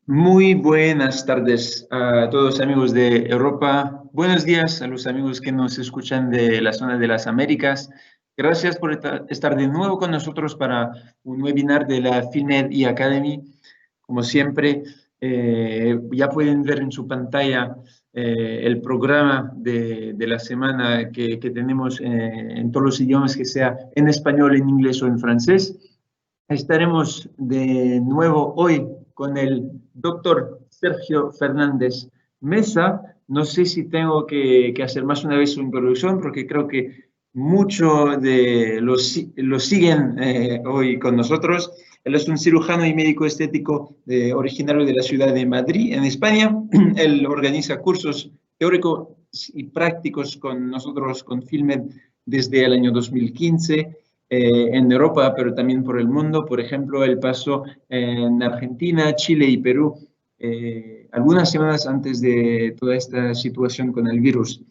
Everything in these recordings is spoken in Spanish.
Muy buenas tardes a todos amigos de Europa. Buenos días a los amigos que nos escuchan de la zona de las Américas. Gracias por estar de nuevo con nosotros para un webinar de la FilmEd y Academy. Como siempre, ya pueden ver en su pantalla el programa de la semana que tenemos en todos los idiomas, que sea en español, en inglés o en francés. Estaremos de nuevo hoy con el doctor Sergio Fernández Mesa. No sé si tengo que hacer más una vez su introducción, porque creo que muchos de los siguen hoy con nosotros. Él es un cirujano y médico estético originario de la ciudad de Madrid, en España. Él organiza cursos teóricos y prácticos con nosotros, con FilmEd, desde el año 2015. En Europa, pero también por el mundo. Por ejemplo, él pasó en Argentina, Chile y Perú algunas semanas antes de toda esta situación con el virus.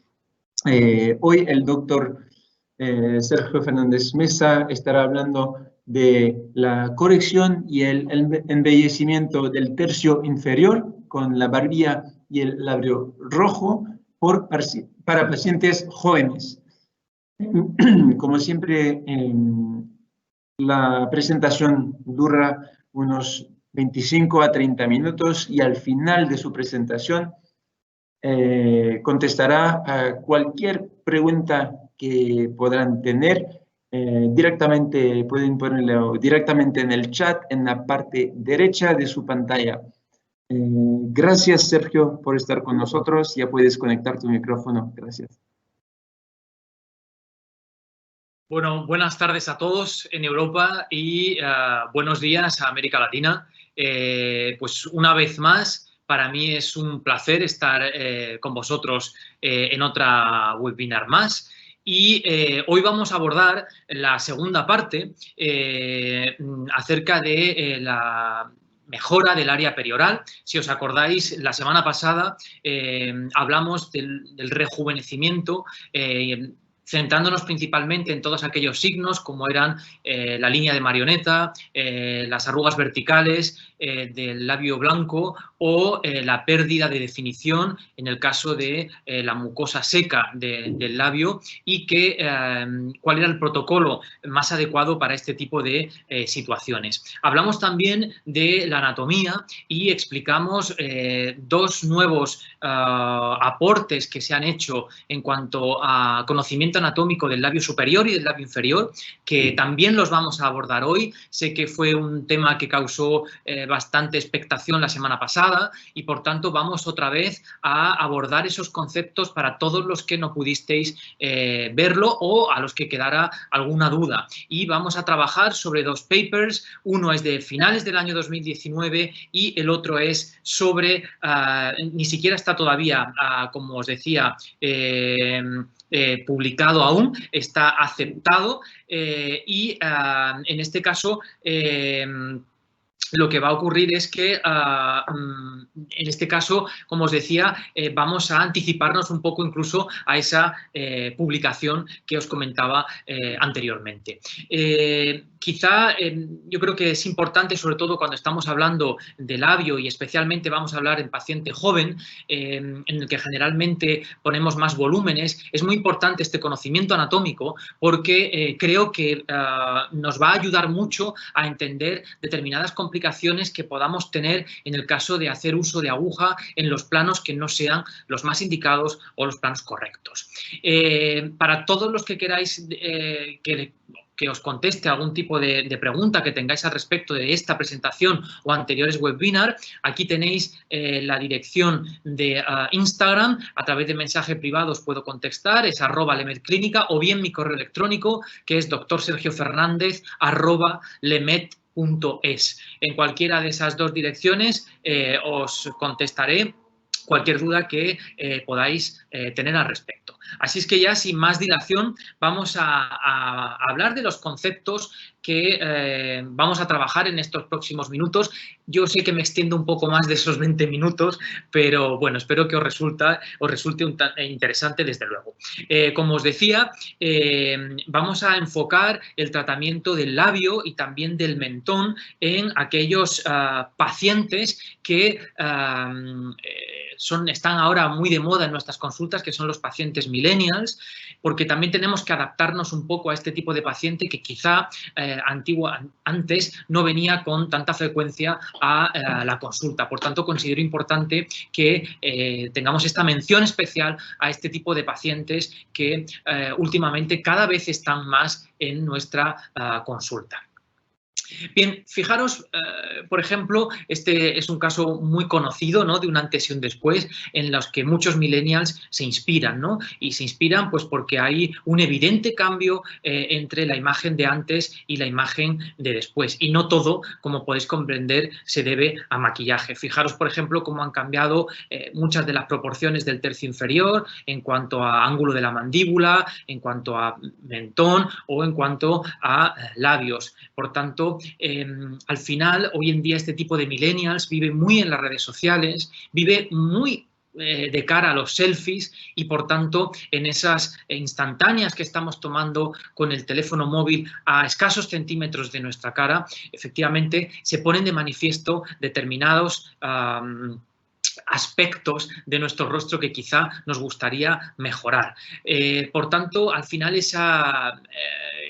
Hoy el doctor Sergio Fernández Mesa estará hablando de la corrección y el embellecimiento del tercio inferior con la barbilla y el labio rojo para pacientes jóvenes. Como siempre, la presentación dura unos 25 a 30 minutos y al final de su presentación contestará a cualquier pregunta que podrán tener. Directamente pueden ponerlo directamente en el chat en la parte derecha de su pantalla. Gracias, Sergio, por estar con nosotros. Ya puedes conectar tu micrófono. Gracias. Bueno, buenas tardes a todos en Europa y buenos días a América Latina. Pues una vez más, para mí es un placer estar con vosotros en otra webinar más. Y hoy vamos a abordar la segunda parte acerca de la mejora del área perioral. Si os acordáis, la semana pasada hablamos del rejuvenecimiento, centrándonos principalmente en todos aquellos signos como eran la línea de marioneta, las arrugas verticales del labio blanco o la pérdida de definición en el caso de la mucosa seca del labio y cuál era el protocolo más adecuado para este tipo de situaciones. Hablamos también de la anatomía y explicamos dos nuevos aportes que se han hecho en cuanto a conocimiento anatómico del labio superior y del labio inferior, que también los vamos a abordar hoy. Sé que fue un tema que causó bastante expectación la semana pasada y, por tanto, vamos otra vez a abordar esos conceptos para todos los que no pudisteis verlo o a los que quedara alguna duda. Y vamos a trabajar sobre dos papers. Uno es de finales del año 2019 y el otro es sobre, ni siquiera está todavía, como os decía, publicado aún, está aceptado y en este caso lo que va a ocurrir es que, en este caso, como os decía, vamos a anticiparnos un poco incluso a esa publicación que os comentaba anteriormente. Quizá yo creo que es importante, sobre todo cuando estamos hablando de labio y especialmente vamos a hablar en paciente joven, en el que generalmente ponemos más volúmenes, es muy importante este conocimiento anatómico porque creo que nos va a ayudar mucho a entender determinadas complicaciones que podamos tener en el caso de hacer uso de aguja en los planos que no sean los más indicados o los planos correctos. Para todos los que queráis que os conteste algún tipo de pregunta que tengáis al respecto de esta presentación o anteriores webinars, aquí tenéis la dirección de Instagram. A través de mensaje privado os puedo contestar, es @lemedclínica, o bien mi correo electrónico, que es drsergiofernandez@lemed.es. En cualquiera de esas dos direcciones os contestaré cualquier duda que podáis tener al respecto. Así es que ya sin más dilación vamos a hablar de los conceptos que vamos a trabajar en estos próximos minutos. Yo sé que me extiendo un poco más de esos 20 minutos, pero bueno, espero que os resulte interesante desde luego. Como os decía, vamos a enfocar el tratamiento del labio y también del mentón en aquellos pacientes que están ahora muy de moda en nuestras consultas, que son los pacientes millennials, porque también tenemos que adaptarnos un poco a este tipo de paciente que quizá antes no venía con tanta frecuencia a la consulta. Por tanto, considero importante que tengamos esta mención especial a este tipo de pacientes que últimamente cada vez están más en nuestra consulta. Bien, fijaros, por ejemplo, este es un caso muy conocido, ¿no?, de un antes y un después, en los que muchos millennials se inspiran, ¿no? Y se inspiran pues porque hay un evidente cambio entre la imagen de antes y la imagen de después. Y no todo, como podéis comprender, se debe a maquillaje. Fijaros, por ejemplo, cómo han cambiado muchas de las proporciones del tercio inferior en cuanto a ángulo de la mandíbula, en cuanto a mentón o en cuanto a labios. Por tanto, al final, hoy en día este tipo de millennials vive muy en las redes sociales, vive muy de cara a los selfies y, por tanto, en esas instantáneas que estamos tomando con el teléfono móvil a escasos centímetros de nuestra cara, efectivamente se ponen de manifiesto determinados aspectos de nuestro rostro que quizá nos gustaría mejorar. Por tanto, al final esa,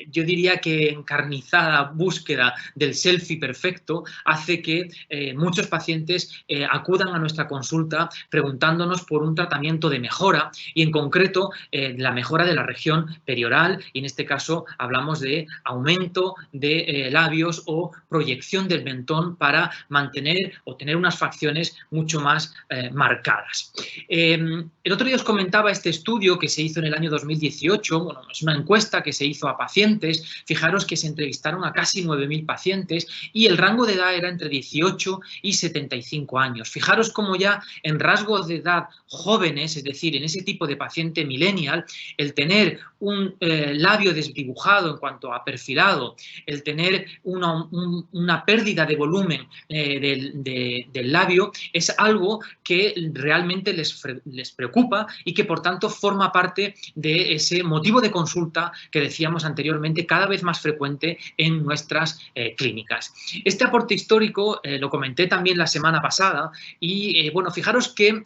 yo diría que encarnizada búsqueda del selfie perfecto hace que muchos pacientes acudan a nuestra consulta preguntándonos por un tratamiento de mejora y, en concreto, la mejora de la región perioral, y en este caso hablamos de aumento de labios o proyección del mentón para mantener o tener unas facciones mucho más marcadas. El otro día os comentaba este estudio que se hizo en el año 2018, bueno, es una encuesta que se hizo a pacientes. Fijaros que se entrevistaron a casi 9.000 pacientes y el rango de edad era entre 18 y 75 años. Fijaros cómo ya en rasgos de edad jóvenes, es decir, en ese tipo de paciente millennial, el tener un labio desdibujado en cuanto a perfilado, el tener una pérdida de volumen del labio es algo que realmente les preocupa y que, por tanto, forma parte de ese motivo de consulta que decíamos anteriormente, cada vez más frecuente en nuestras clínicas. Este aporte histórico lo comenté también la semana pasada y, bueno, fijaros que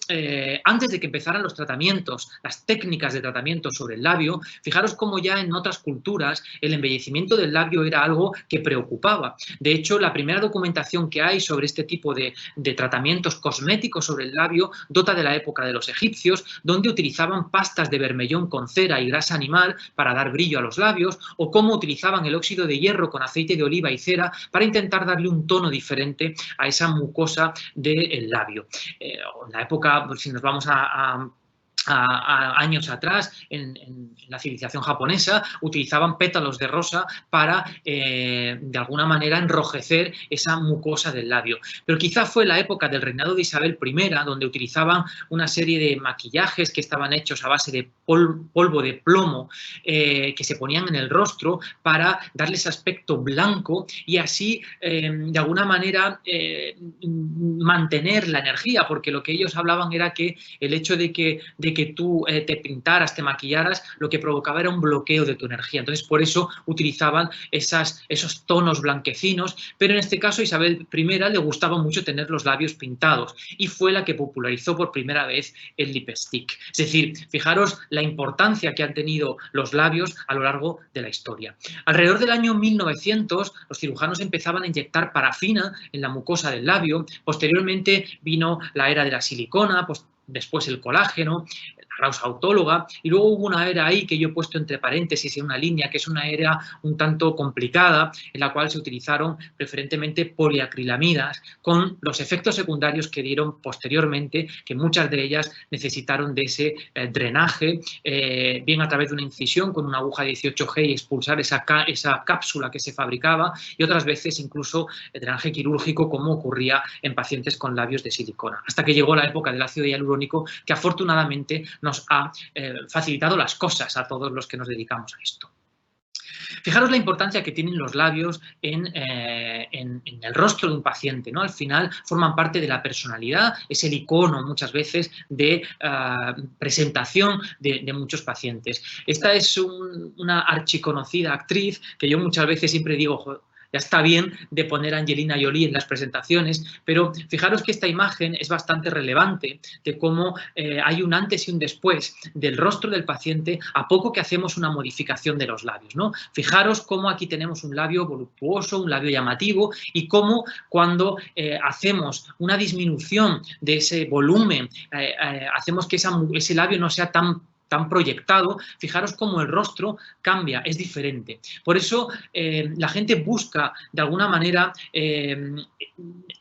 antes de que empezaran los tratamientos, las técnicas de tratamiento sobre el labio, fijaros cómo ya en otras culturas el embellecimiento del labio era algo que preocupaba. De hecho, la primera documentación que hay sobre este tipo de tratamientos cosméticos sobre el labio data de la época de los egipcios, donde utilizaban pastas de bermellón con cera y grasa animal para dar brillo a los labios, o cómo utilizaban el óxido de hierro con aceite de oliva y cera para intentar darle un tono diferente a esa mucosa del labio. En la época, si nos vamos a años atrás, en la civilización japonesa, utilizaban pétalos de rosa para, de alguna manera, enrojecer esa mucosa del labio. Pero quizá fue la época del reinado de Isabel I, donde utilizaban una serie de maquillajes que estaban hechos a base de polvo de plomo que se ponían en el rostro para darles aspecto blanco y así, de alguna manera, mantener la energía, porque lo que ellos hablaban era que el hecho de que tú te pintaras, te maquillaras, lo que provocaba era un bloqueo de tu energía. Entonces, por eso utilizaban esos tonos blanquecinos, pero en este caso Isabel I le gustaba mucho tener los labios pintados y fue la que popularizó por primera vez el lipstick. Es decir, fijaros la importancia que han tenido los labios a lo largo de la historia. Alrededor del año 1900, los cirujanos empezaban a inyectar parafina en la mucosa del labio. Posteriormente vino la era de la silicona, después el colágeno. raus autóloga, y luego hubo una era ahí que yo he puesto entre paréntesis en una línea, que es una era un tanto complicada, en la cual se utilizaron preferentemente poliacrilamidas con los efectos secundarios que dieron posteriormente, que muchas de ellas necesitaron de ese drenaje, bien a través de una incisión con una aguja 18G y expulsar esa cápsula que se fabricaba, y otras veces incluso el drenaje quirúrgico, como ocurría en pacientes con labios de silicona, hasta que llegó la época del ácido hialurónico, que afortunadamente nos ha facilitado las cosas a todos los que nos dedicamos a esto. Fijaros la importancia que tienen los labios en el rostro de un paciente, ¿no? Al final forman parte de la personalidad, es el icono muchas veces de presentación de muchos pacientes. Esta es una archiconocida actriz que yo muchas veces siempre digo, ya está bien de poner a Angelina Jolie en las presentaciones, pero fijaros que esta imagen es bastante relevante de cómo hay un antes y un después del rostro del paciente a poco que hacemos una modificación de los labios, ¿no? Fijaros cómo aquí tenemos un labio voluptuoso, un labio llamativo, y cómo cuando hacemos una disminución de ese volumen, hacemos que ese labio no sea tan proyectado, fijaros cómo el rostro cambia, es diferente. Por eso la gente busca, de alguna manera,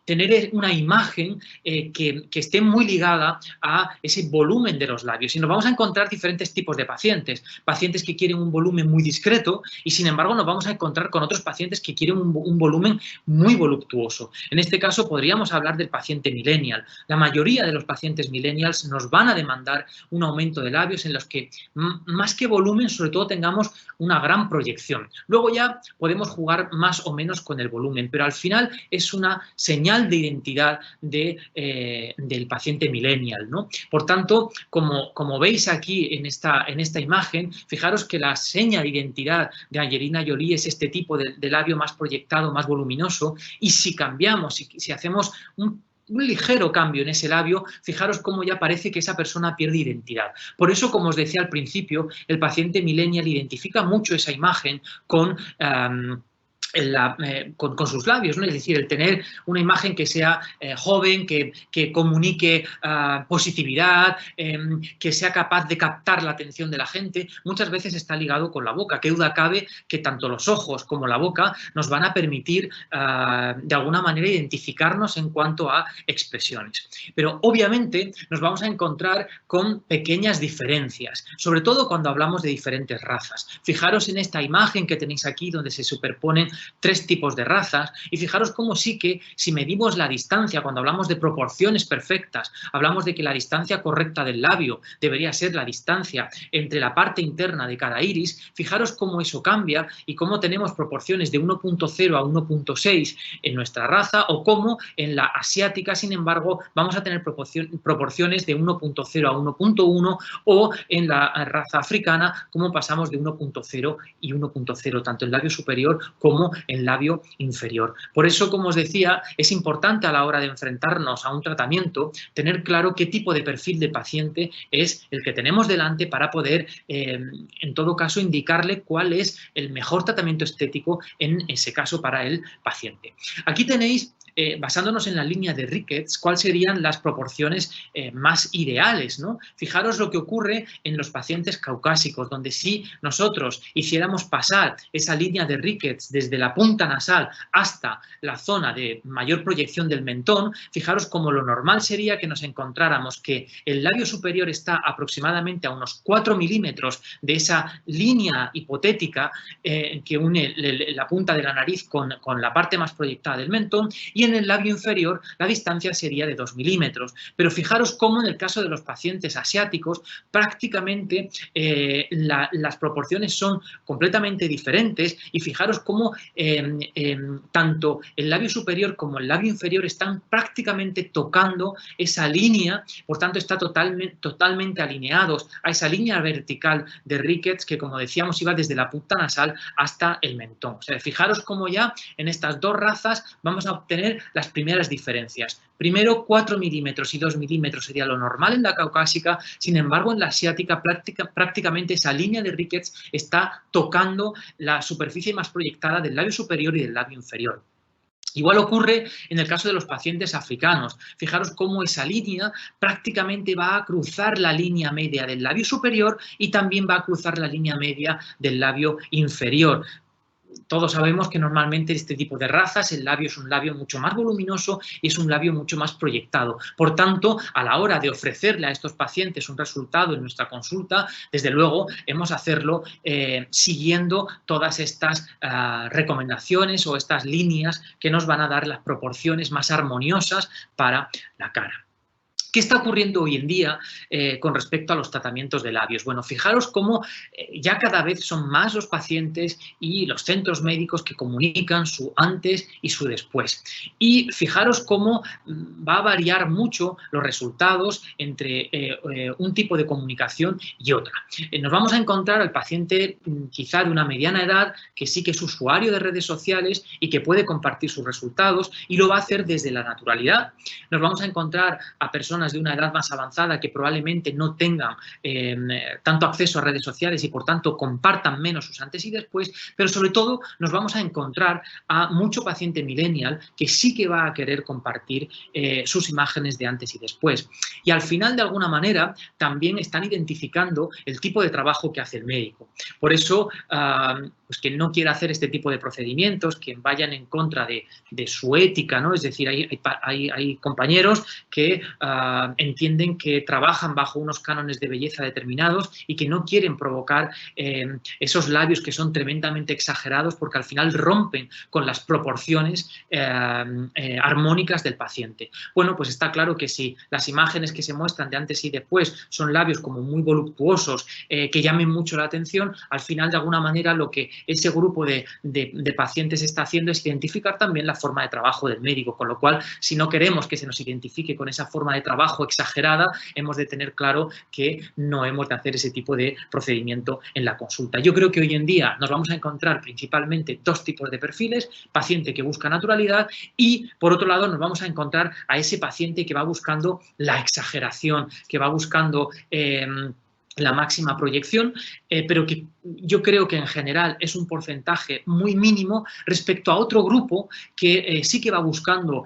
tener una imagen que esté muy ligada a ese volumen de los labios. Y nos vamos a encontrar diferentes tipos de pacientes. Pacientes que quieren un volumen muy discreto y, sin embargo, nos vamos a encontrar con otros pacientes que quieren un volumen muy voluptuoso. En este caso, podríamos hablar del paciente millennial. La mayoría de los pacientes millennials nos van a demandar un aumento de labios en los que, más que volumen, sobre todo tengamos una gran proyección. Luego ya podemos jugar más o menos con el volumen, pero al final es una señal de identidad del paciente millennial, ¿no? Por tanto, como veis aquí en esta imagen, fijaros que la seña de identidad de Angelina Jolie es este tipo de labio más proyectado, más voluminoso, y si cambiamos, si hacemos un ligero cambio en ese labio, fijaros cómo ya parece que esa persona pierde identidad. Por eso, como os decía al principio, el paciente millennial identifica mucho esa imagen con sus labios, ¿no? Es decir, el tener una imagen que sea joven, que comunique positividad, que sea capaz de captar la atención de la gente, muchas veces está ligado con la boca. Qué duda cabe que tanto los ojos como la boca nos van a permitir de alguna manera identificarnos en cuanto a expresiones. Pero obviamente nos vamos a encontrar con pequeñas diferencias, sobre todo cuando hablamos de diferentes razas. Fijaros en esta imagen que tenéis aquí, donde se superponen 3 tipos de razas, y fijaros cómo sí que si medimos la distancia, cuando hablamos de proporciones perfectas, hablamos de que la distancia correcta del labio debería ser la distancia entre la parte interna de cada iris, fijaros cómo eso cambia y cómo tenemos proporciones de 1.0 a 1.6 en nuestra raza, o cómo en la asiática, sin embargo, vamos a tener proporciones de 1.0 a 1.1, o en la raza africana, como pasamos de 1.0 y 1.0, tanto en labio superior como en labio inferior. Por eso, como os decía, es importante a la hora de enfrentarnos a un tratamiento tener claro qué tipo de perfil de paciente es el que tenemos delante para poder, en todo caso, indicarle cuál es el mejor tratamiento estético en ese caso para el paciente. Aquí tenéis, basándonos en la línea de Ricketts, cuáles serían las proporciones más ideales, ¿no? Fijaros lo que ocurre en los pacientes caucásicos, donde si nosotros hiciéramos pasar esa línea de Ricketts desde la punta nasal hasta la zona de mayor proyección del mentón, fijaros como lo normal sería que nos encontráramos que el labio superior está aproximadamente a unos 4 milímetros de esa línea hipotética que une la punta de la nariz con la parte más proyectada del mentón, y en el labio inferior la distancia sería de 2 milímetros. Pero fijaros cómo en el caso de los pacientes asiáticos prácticamente las proporciones son completamente diferentes, y fijaros cómo tanto el labio superior como el labio inferior están prácticamente tocando esa línea, por tanto están totalmente alineados a esa línea vertical de Ricketts que, como decíamos, iba desde la punta nasal hasta el mentón. O sea, fijaros cómo ya en estas dos razas vamos a obtener las primeras diferencias. Primero, 4 milímetros y 2 milímetros sería lo normal en la caucásica, sin embargo, en la asiática prácticamente esa línea de Ricketts está tocando la superficie más proyectada del labio superior y del labio inferior. Igual ocurre en el caso de los pacientes africanos. Fijaros cómo esa línea prácticamente va a cruzar la línea media del labio superior y también va a cruzar la línea media del labio inferior. Todos sabemos que normalmente este tipo de razas el labio es un labio mucho más voluminoso y es un labio mucho más proyectado. Por tanto, a la hora de ofrecerle a estos pacientes un resultado en nuestra consulta, desde luego hemos de hacerlo siguiendo todas estas recomendaciones o estas líneas que nos van a dar las proporciones más armoniosas para la cara. ¿Qué está ocurriendo hoy en día con respecto a los tratamientos de labios? Bueno, fijaros cómo ya cada vez son más los pacientes y los centros médicos que comunican su antes y su después. Y fijaros cómo va a variar mucho los resultados entre un tipo de comunicación y otra. Nos vamos a encontrar al paciente quizá de una mediana edad que sí que es usuario de redes sociales y que puede compartir sus resultados y lo va a hacer desde la naturalidad. Nos vamos a encontrar a personas de una edad más avanzada que probablemente no tengan tanto acceso a redes sociales y por tanto compartan menos sus antes y después, pero sobre todo nos vamos a encontrar a mucho paciente millennial que sí que va a querer compartir sus imágenes de antes y después. Y al final, de alguna manera, también están identificando el tipo de trabajo que hace el médico. Por eso, pues quien no quiera hacer este tipo de procedimientos, que vayan en contra de su ética, ¿no? Es decir, hay compañeros que entienden que trabajan bajo unos cánones de belleza determinados y que no quieren provocar esos labios que son tremendamente exagerados porque al final rompen con las proporciones armónicas del paciente. Bueno, pues está claro que si las imágenes que se muestran de antes y después son labios como muy voluptuosos, que llamen mucho la atención, al final de alguna manera lo que ese grupo de pacientes está haciendo es identificar también la forma de trabajo del médico, con lo cual si no queremos que se nos identifique con esa forma de trabajo exagerada, hemos de tener claro que no hemos de hacer ese tipo de procedimiento en la consulta. Yo creo que hoy en día nos vamos a encontrar principalmente dos tipos de perfiles: paciente que busca naturalidad y, por otro lado, nos vamos a encontrar a ese paciente que va buscando la exageración, que va buscando la máxima proyección, pero que yo creo que en general es un porcentaje muy mínimo respecto a otro grupo que sí que va buscando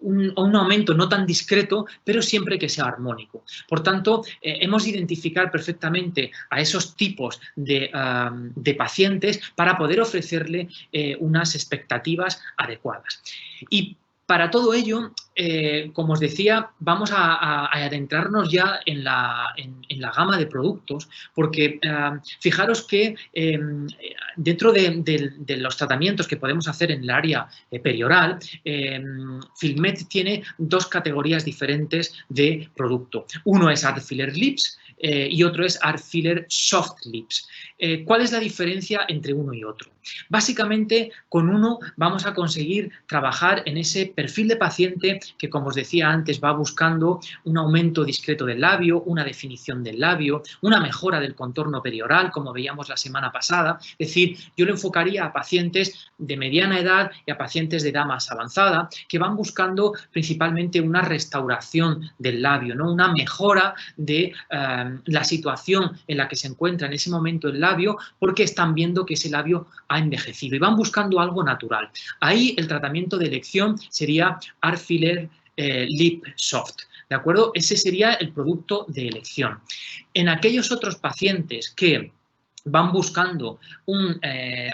un aumento no tan discreto, pero siempre que sea armónico. Por tanto, hemos de identificar perfectamente a esos tipos de pacientes para poder ofrecerle unas expectativas adecuadas. Y para todo ello, como os decía, vamos a adentrarnos ya en la gama de productos, porque fijaros que dentro de los tratamientos que podemos hacer en el área perioral, Filmed tiene dos categorías diferentes de producto. Uno es Art Filler Lips y otro es Art Filler Soft Lips. ¿Cuál es la diferencia entre uno y otro? Básicamente, con uno vamos a conseguir trabajar en ese perfil de paciente que, como os decía antes, va buscando un aumento discreto del labio, una definición del labio, una mejora del contorno perioral, como veíamos la semana pasada. Es decir, yo lo enfocaría a pacientes de mediana edad y a pacientes de edad más avanzada que van buscando principalmente una restauración del labio, ¿no? Una mejora de la situación en la que se encuentra en ese momento el labio, porque están viendo que ese labio ha envejecido y van buscando algo natural. Ahí el tratamiento de elección sería Art Filler Lip Soft, ¿de acuerdo? Ese sería el producto de elección. En aquellos otros pacientes que van buscando un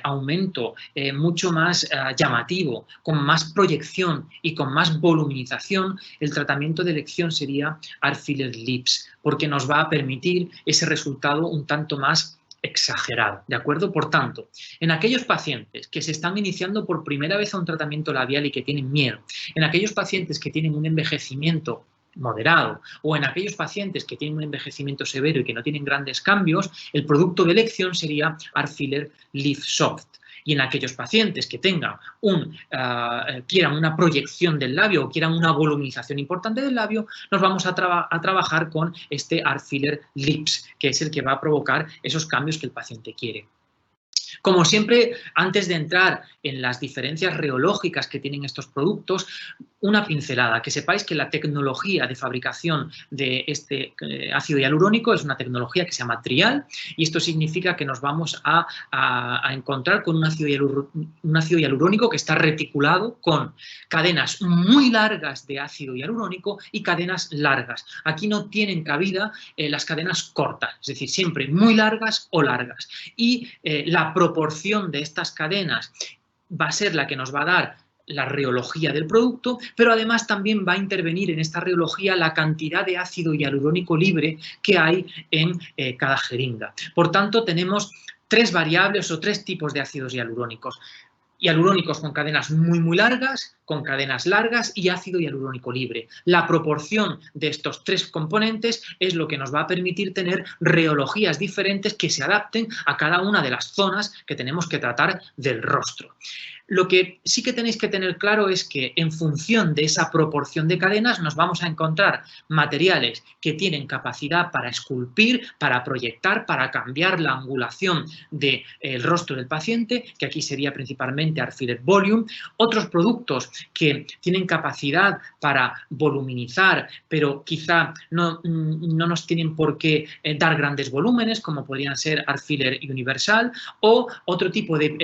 aumento mucho más llamativo, con más proyección y con más voluminización, el tratamiento de elección sería Art Filler Lips, porque nos va a permitir ese resultado un tanto más exagerado, ¿de acuerdo? Por tanto, en aquellos pacientes que se están iniciando por primera vez a un tratamiento labial y que tienen miedo, en aquellos pacientes que tienen un envejecimiento moderado o en aquellos pacientes que tienen un envejecimiento severo y que no tienen grandes cambios, el producto de elección sería Art Filler Lip Soft. Y en aquellos pacientes que tengan quieran una proyección del labio o quieran una voluminización importante del labio, nos vamos a trabajar con este Art Filler Lips, que es el que va a provocar esos cambios que el paciente quiere. Como siempre, antes de entrar en las diferencias reológicas que tienen estos productos, una pincelada, que sepáis que la tecnología de fabricación de este ácido hialurónico es una tecnología que se llama trial, y esto significa que nos vamos a encontrar con un ácido hialurónico que está reticulado con cadenas muy largas de ácido hialurónico y cadenas largas. Aquí no tienen cabida las cadenas cortas, es decir, siempre muy largas o largas. Y la proporción de estas cadenas va a ser la que nos va a dar la reología del producto, pero además también va a intervenir en esta reología la cantidad de ácido hialurónico libre que hay en cada jeringa. Por tanto, tenemos tres variables o tres tipos de ácidos hialurónicos. Hialurónicos con cadenas muy largas, con cadenas largas y ácido hialurónico libre. La proporción de estos tres componentes es lo que nos va a permitir tener reologías diferentes que se adapten a cada una de las zonas que tenemos que tratar del rostro. Lo que sí que tenéis que tener claro es que en función de esa proporción de cadenas nos vamos a encontrar materiales que tienen capacidad para esculpir, para proyectar, para cambiar la angulación del rostro del paciente, que aquí sería principalmente Art Filler Volume. Otros productos que tienen capacidad para voluminizar, pero quizá no nos tienen por qué dar grandes volúmenes, como podrían ser Art Filler Universal, o otro tipo de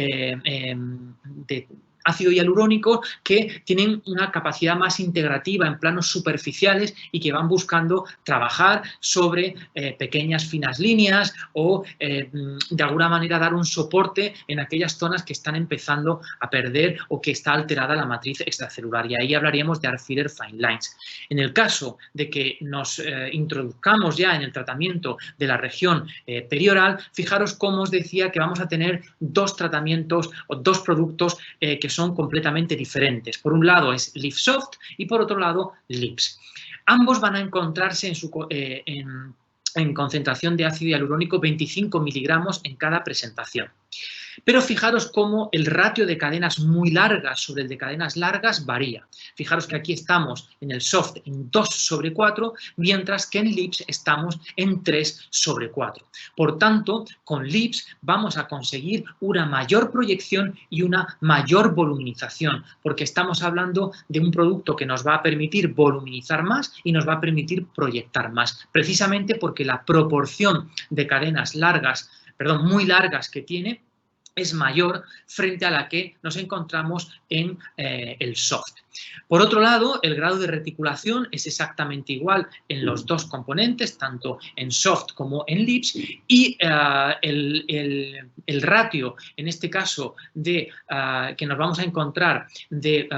ácido hialurónico que tienen una capacidad más integrativa en planos superficiales y que van buscando trabajar sobre pequeñas finas líneas o de alguna manera dar un soporte en aquellas zonas que están empezando a perder o que está alterada la matriz extracelular, y ahí hablaríamos de Art Filler Fine Lines. En el caso de que nos introduzcamos ya en el tratamiento de la región perioral, fijaros cómo os decía que vamos a tener dos tratamientos o dos productos que son completamente diferentes. Por un lado es Lips Soft y por otro lado Lips. Ambos van a encontrarse en concentración de ácido hialurónico 25 miligramos en cada presentación. Pero fijaros cómo el ratio de cadenas muy largas sobre el de cadenas largas varía. Fijaros que aquí estamos en el soft en 2/4, mientras que en Lips estamos en 3/4. Por tanto, con Lips vamos a conseguir una mayor proyección y una mayor voluminización, porque estamos hablando de un producto que nos va a permitir voluminizar más y nos va a permitir proyectar más, precisamente porque la proporción de cadenas largas, muy largas que tiene, es mayor frente a la que nos encontramos en el soft. Por otro lado, el grado de reticulación es exactamente igual en los dos componentes, tanto en soft como en lips, y el ratio, en este caso, que nos vamos a encontrar de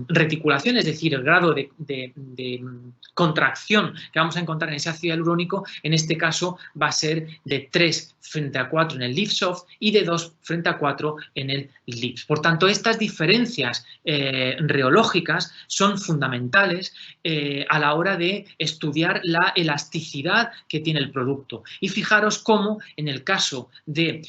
reticulación, es decir, el grado de contracción que vamos a encontrar en ese ácido hialurónico, en este caso va a ser de 3/4 en el lip soft y de 2/4 en el lips. Por tanto, estas diferencias reológicas son fundamentales a la hora de estudiar la elasticidad que tiene el producto. Y fijaros cómo en el caso de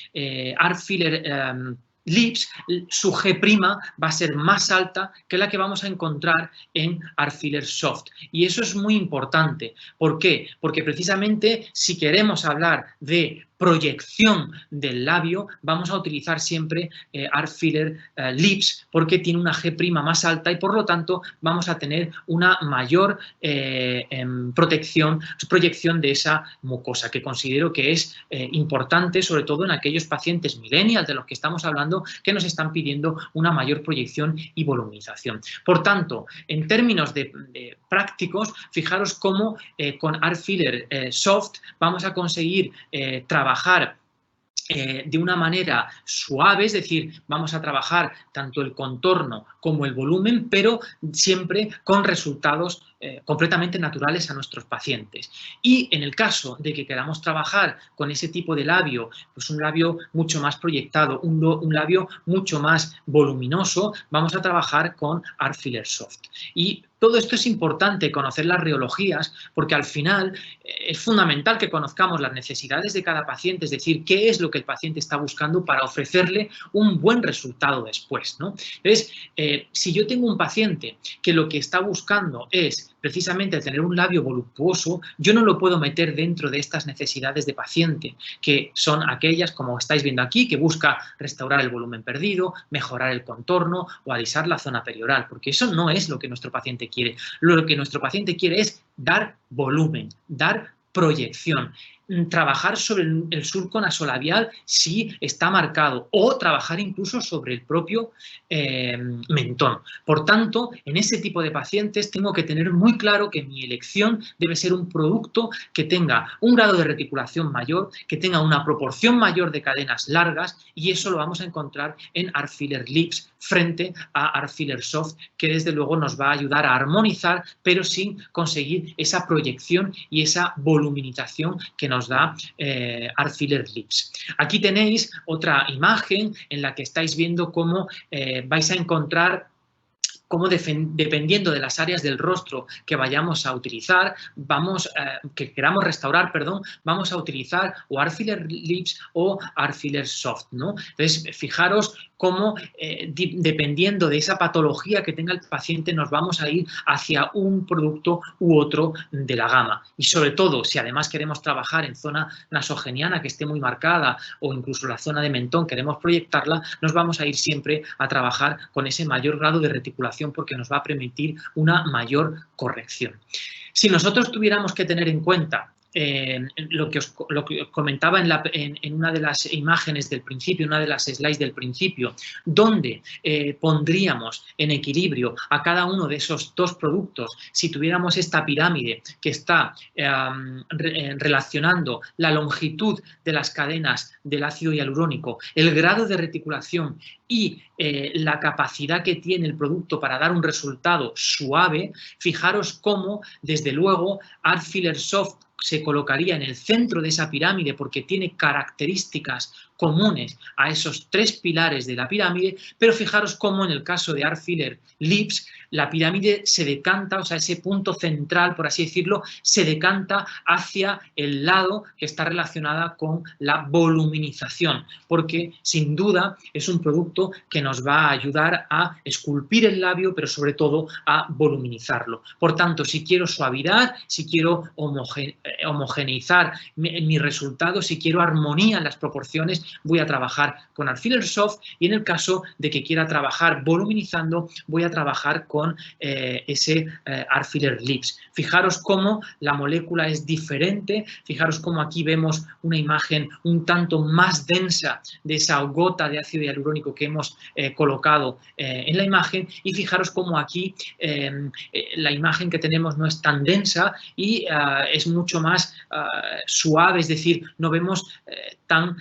Art Filler Lips, su G' va a ser más alta que la que vamos a encontrar en Art Filler Soft. Y eso es muy importante. ¿Por qué? Porque precisamente si queremos hablar de proyección del labio, vamos a utilizar siempre Art Filler Lips, porque tiene una G' más alta y por lo tanto vamos a tener una mayor proyección de esa mucosa, que considero que es importante, sobre todo en aquellos pacientes millennials de los que estamos hablando, que nos están pidiendo una mayor proyección y voluminización. Por tanto, en términos de prácticos, fijaros cómo con Art Filler Soft vamos a conseguir trabajar de una manera suave, es decir, vamos a trabajar tanto el contorno como el volumen, pero siempre con resultados completamente naturales a nuestros pacientes. Y en el caso de que queramos trabajar con ese tipo de labio, pues un labio mucho más proyectado, un labio mucho más voluminoso, vamos a trabajar con Art Filler Soft. Y todo esto es importante, conocer las reologías, porque al final es fundamental que conozcamos las necesidades de cada paciente, es decir, qué es lo que el paciente está buscando para ofrecerle un buen resultado después, ¿no? Entonces, si yo tengo un paciente que lo que está buscando es precisamente al tener un labio voluptuoso, yo no lo puedo meter dentro de estas necesidades de paciente, que son aquellas, como estáis viendo aquí, que busca restaurar el volumen perdido, mejorar el contorno o alisar la zona perioral, porque eso no es lo que nuestro paciente quiere. Lo que nuestro paciente quiere es dar volumen, dar proyección, trabajar sobre el surco nasolabial si está marcado o trabajar incluso sobre el propio mentón. Por tanto, en ese tipo de pacientes tengo que tener muy claro que mi elección debe ser un producto que tenga un grado de reticulación mayor, que tenga una proporción mayor de cadenas largas, y eso lo vamos a encontrar en Art Filler Lips frente a Art Filler Soft, que desde luego nos va a ayudar a armonizar, pero sin conseguir esa proyección y esa voluminización que nos da Art Filler Lips. Aquí tenéis otra imagen en la que estáis viendo cómo vais a encontrar cómo dependiendo de las áreas del rostro que vayamos a utilizar, que queramos restaurar, perdón, vamos a utilizar o Art Filler Lips o Art Filler Soft, ¿no? Entonces, fijaros cómo dependiendo de esa patología que tenga el paciente nos vamos a ir hacia un producto u otro de la gama. Y sobre todo, si además queremos trabajar en zona nasogeniana que esté muy marcada o incluso la zona de mentón queremos proyectarla, nos vamos a ir siempre a trabajar con ese mayor grado de reticulación porque nos va a permitir una mayor corrección. Si nosotros tuviéramos que tener en cuenta lo que os comentaba en una de las imágenes del principio, una de las slides del principio, donde pondríamos en equilibrio a cada uno de esos dos productos, si tuviéramos esta pirámide que está relacionando la longitud de las cadenas del ácido hialurónico, el grado de reticulación y la capacidad que tiene el producto para dar un resultado suave, fijaros cómo, desde luego, Art Filler Soft se colocaría en el centro de esa pirámide porque tiene características comunes a esos tres pilares de la pirámide, pero fijaros cómo en el caso de Art Filler Lips la pirámide se decanta, o sea, ese punto central, por así decirlo, se decanta hacia el lado que está relacionada con la voluminización, porque sin duda es un producto que nos va a ayudar a esculpir el labio, pero sobre todo a voluminizarlo. Por tanto, si quiero suavidad, si quiero homogeneizar mi resultado, si quiero armonía en las proporciones, voy a trabajar con Art Filler Soft, y en el caso de que quiera trabajar voluminizando, voy a trabajar con ese Art Filler Lips. Fijaros cómo la molécula es diferente, fijaros cómo aquí vemos una imagen un tanto más densa de esa gota de ácido hialurónico que hemos colocado en la imagen, y fijaros cómo aquí la imagen que tenemos no es tan densa y es mucho más suave, es decir, no vemos tan,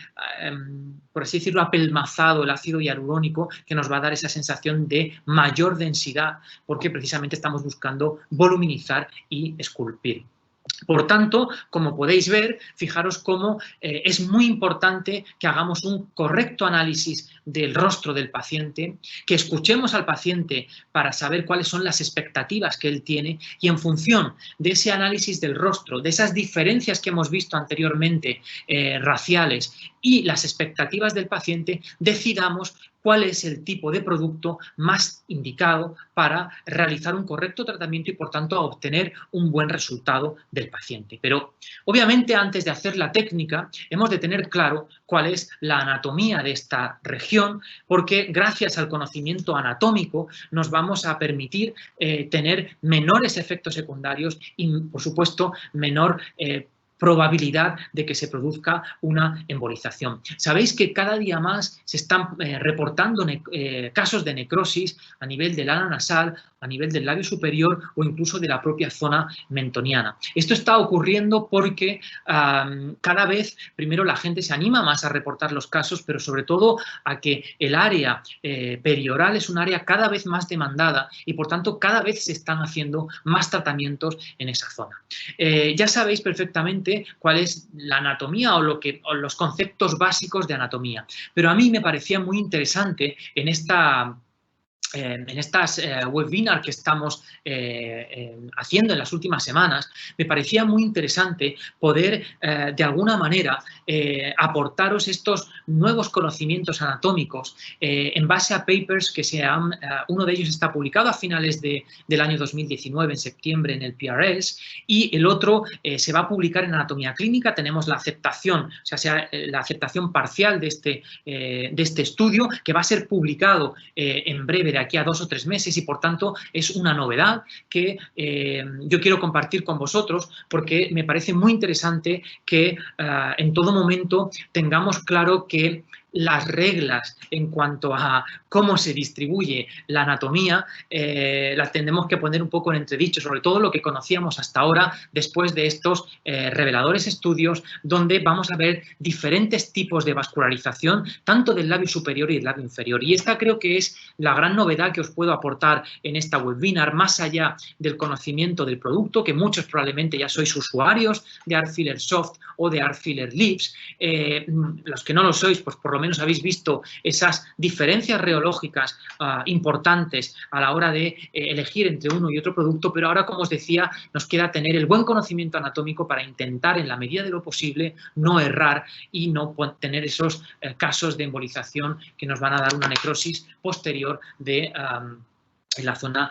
por así decirlo, apelmazado el ácido hialurónico, que nos va a dar esa sensación de mayor densidad, porque precisamente estamos buscando voluminizar y esculpir. Por tanto, como podéis ver, fijaros cómo es muy importante que hagamos un correcto análisis del rostro del paciente, que escuchemos al paciente para saber cuáles son las expectativas que él tiene, y en función de ese análisis del rostro, de esas diferencias que hemos visto anteriormente, raciales, y las expectativas del paciente, decidamos cuál es el tipo de producto más indicado para realizar un correcto tratamiento y, por tanto, obtener un buen resultado del paciente. Pero, obviamente, antes de hacer la técnica, hemos de tener claro cuál es la anatomía de esta región, porque gracias al conocimiento anatómico nos vamos a permitir tener menores efectos secundarios y, por supuesto, menor probabilidad de que se produzca una embolización. Sabéis que cada día más se están reportando casos de necrosis a nivel del ala nasal, a nivel del labio superior o incluso de la propia zona mentoniana. Esto está ocurriendo porque cada vez, primero, la gente se anima más a reportar los casos, pero sobre todo a que el área perioral es un área cada vez más demandada y, por tanto, cada vez se están haciendo más tratamientos en esa zona. Ya sabéis perfectamente cuál es la anatomía o los conceptos básicos de anatomía, pero a mí me parecía muy interesante en estas webinars que estamos haciendo en las últimas semanas, me parecía muy interesante poder de alguna manera aportaros estos nuevos conocimientos anatómicos en base a papers que uno de ellos está publicado a finales del año 2019, en septiembre, en el PRS, y el otro se va a publicar en Anatomía Clínica. Tenemos la aceptación, o sea, la aceptación parcial de este estudio, que va a ser publicado en breve, de aquí a 2 o 3 meses, y por tanto es una novedad que yo quiero compartir con vosotros, porque me parece muy interesante que en todo momento tengamos claro que las reglas en cuanto a cómo se distribuye la anatomía las tendremos que poner un poco en entredicho, sobre todo lo que conocíamos hasta ahora después de estos reveladores estudios, donde vamos a ver diferentes tipos de vascularización, tanto del labio superior y del labio inferior. Y esta creo que es la gran novedad que os puedo aportar en esta webinar, más allá del conocimiento del producto, que muchos probablemente ya sois usuarios de Art Filler Soft o de Art Filler Lips. Los que no lo sois, pues por lo menos habéis visto esas diferencias reológicas importantes a la hora de elegir entre uno y otro producto, pero ahora, como os decía, nos queda tener el buen conocimiento anatómico para intentar, en la medida de lo posible, no errar y no tener esos casos de embolización que nos van a dar una necrosis posterior de en la zona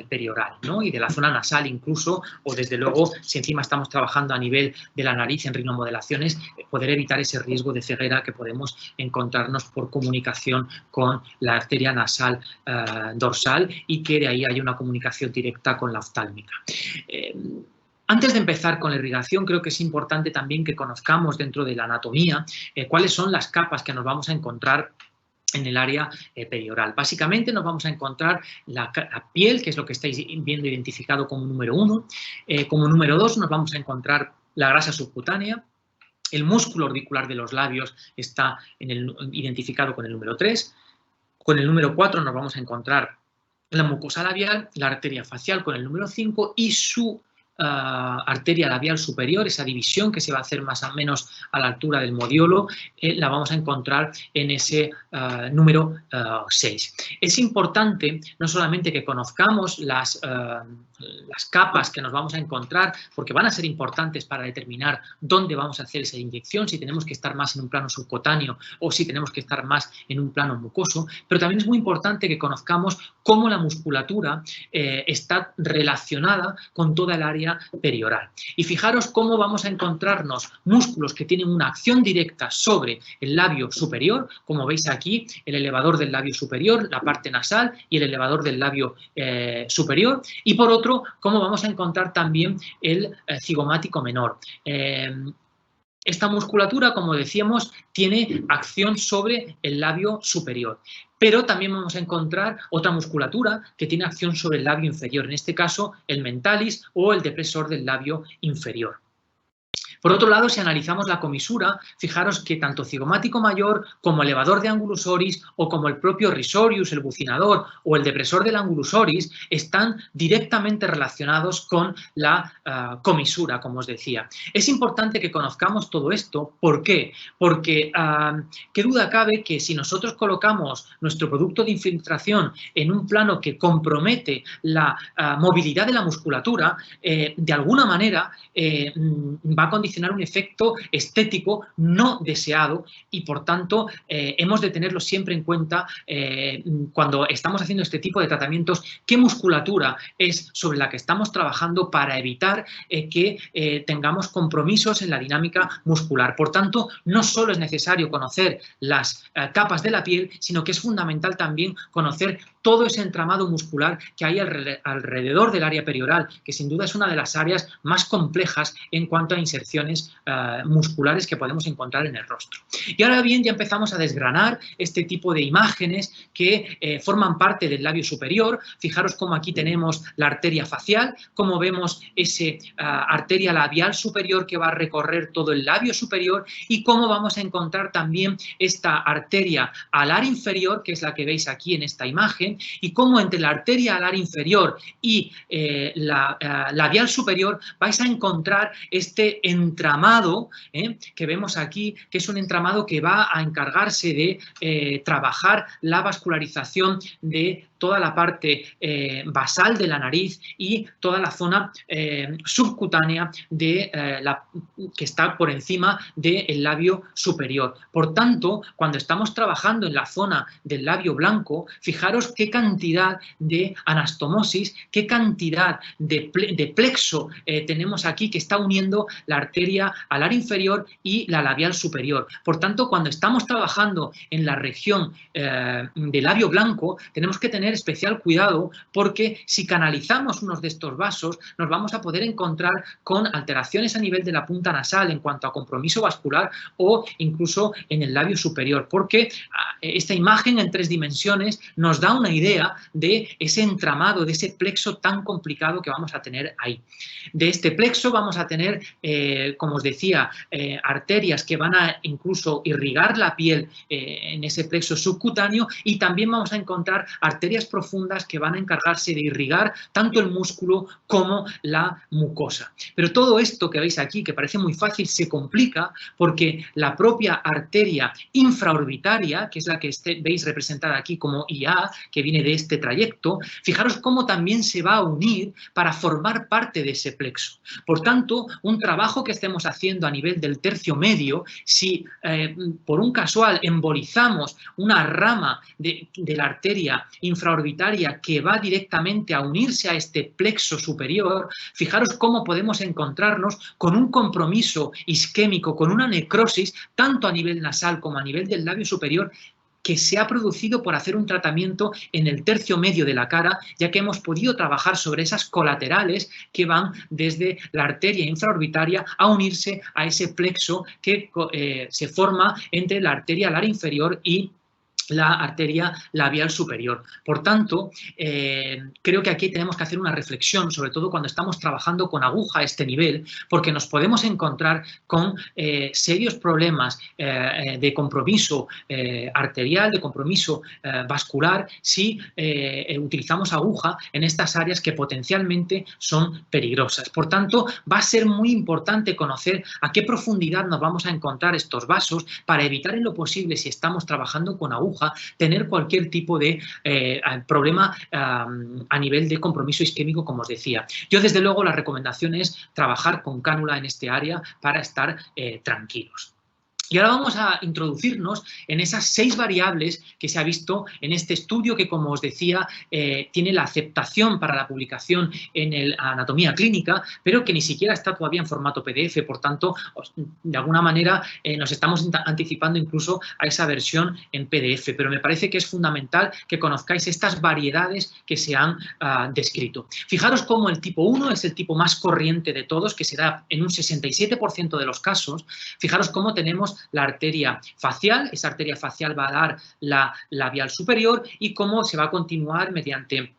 perioral, ¿no? Y de la zona nasal incluso, o desde luego, si encima estamos trabajando a nivel de la nariz en rinomodelaciones, poder evitar ese riesgo de ceguera que podemos encontrarnos por comunicación con la arteria nasal dorsal, y que de ahí haya una comunicación directa con la oftálmica. Antes de empezar con la irrigación, creo que es importante también que conozcamos dentro de la anatomía cuáles son las capas que nos vamos a encontrar en el área perioral. Básicamente nos vamos a encontrar la piel, que es lo que estáis viendo identificado como número 1. Como número 2 nos vamos a encontrar la grasa subcutánea. El músculo orbicular de los labios está identificado con el número 3. Con el número 4 nos vamos a encontrar la mucosa labial, la arteria facial con el número 5 y su arteria labial superior, esa división que se va a hacer más o menos a la altura del modiolo, la vamos a encontrar en ese número 6. Es importante no solamente que conozcamos las capas que nos vamos a encontrar, porque van a ser importantes para determinar dónde vamos a hacer esa inyección, si tenemos que estar más en un plano subcutáneo o si tenemos que estar más en un plano mucoso, pero también es muy importante que conozcamos cómo la musculatura está relacionada con toda el área perioral. Y fijaros cómo vamos a encontrarnos músculos que tienen una acción directa sobre el labio superior, como veis aquí, el elevador del labio superior, la parte nasal y el elevador del labio superior, y por otro, cómo vamos a encontrar también el cigomático menor. Esta musculatura, como decíamos, tiene acción sobre el labio superior, pero también vamos a encontrar otra musculatura que tiene acción sobre el labio inferior, en este caso el mentalis o el depresor del labio inferior. Por otro lado, si analizamos la comisura, fijaros que tanto cigomático mayor como elevador de angulus oris o como el propio risorius, el bucinador o el depresor del angulus oris están directamente relacionados con la comisura, como os decía. Es importante que conozcamos todo esto. ¿Por qué? Porque qué duda cabe que si nosotros colocamos nuestro producto de infiltración en un plano que compromete la movilidad de la musculatura, de alguna manera va a condicionar un efecto estético no deseado, y por tanto hemos de tenerlo siempre en cuenta cuando estamos haciendo este tipo de tratamientos, qué musculatura es sobre la que estamos trabajando para evitar que tengamos compromisos en la dinámica muscular. Por tanto, no solo es necesario conocer las capas de la piel, sino que es fundamental también conocer todo ese entramado muscular que hay alrededor del área perioral, que sin duda es una de las áreas más complejas en cuanto a inserciones musculares que podemos encontrar en el rostro. Y ahora bien, ya empezamos a desgranar este tipo de imágenes que forman parte del labio superior. Fijaros cómo aquí tenemos la arteria facial, cómo vemos esa arteria labial superior que va a recorrer todo el labio superior, y cómo vamos a encontrar también esta arteria alar inferior, que es la que veis aquí en esta imagen, y cómo entre la arteria alar inferior y la labial superior vais a encontrar este entramado que vemos aquí, que es un entramado que va a encargarse de trabajar la vascularización de toda la parte basal de la nariz y toda la zona subcutánea que está por encima del labio superior. Por tanto, cuando estamos trabajando en la zona del labio blanco, fijaros qué cantidad de anastomosis, qué cantidad de plexo tenemos aquí que está uniendo la arteria alar inferior y la labial superior. Por tanto, cuando estamos trabajando en la región del labio blanco, tenemos que tener especial cuidado porque si canalizamos unos de estos vasos, nos vamos a poder encontrar con alteraciones a nivel de la punta nasal en cuanto a compromiso vascular o incluso en el labio superior, porque esta imagen en 3 dimensiones nos da una idea de ese entramado, de ese plexo tan complicado que vamos a tener ahí. De este plexo vamos a tener, como os decía, arterias que van a incluso irrigar la piel en ese plexo subcutáneo, y también vamos a encontrar arterias profundas que van a encargarse de irrigar tanto el músculo como la mucosa. Pero todo esto que veis aquí, que parece muy fácil, se complica porque la propia arteria infraorbitaria, que es la que veis representada aquí como IA, que viene de este trayecto, fijaros cómo también se va a unir para formar parte de ese plexo. Por tanto, un trabajo que estemos haciendo a nivel del tercio medio, si por un casual embolizamos una rama de la arteria infraorbitaria que va directamente a unirse a este plexo superior, fijaros cómo podemos encontrarnos con un compromiso isquémico, con una necrosis, tanto a nivel nasal como a nivel del labio superior, que se ha producido por hacer un tratamiento en el tercio medio de la cara, ya que hemos podido trabajar sobre esas colaterales que van desde la arteria infraorbitaria a unirse a ese plexo que se forma entre la arteria alar inferior y la arteria labial superior. Por tanto, creo que aquí tenemos que hacer una reflexión, sobre todo cuando estamos trabajando con aguja a este nivel, porque nos podemos encontrar con serios problemas de compromiso arterial, de compromiso vascular, si utilizamos aguja en estas áreas que potencialmente son peligrosas. Por tanto, va a ser muy importante conocer a qué profundidad nos vamos a encontrar estos vasos para evitar en lo posible, si estamos trabajando con aguja, tener cualquier tipo de problema a nivel de compromiso isquémico, como os decía. Yo, desde luego, la recomendación es trabajar con cánula en este área para estar tranquilos. Y ahora vamos a introducirnos en esas 6 variables que se ha visto en este estudio que, como os decía, tiene la aceptación para la publicación en el Anatomía Clínica, pero que ni siquiera está todavía en formato PDF. Por tanto, de alguna manera nos estamos anticipando incluso a esa versión en PDF. Pero me parece que es fundamental que conozcáis estas variedades que se han descrito. Fijaros cómo el tipo 1 es el tipo más corriente de todos, que se da en un 67% de los casos. Fijaros cómo tenemos la arteria facial, esa arteria facial va a dar la labial superior, y cómo se va a continuar mediante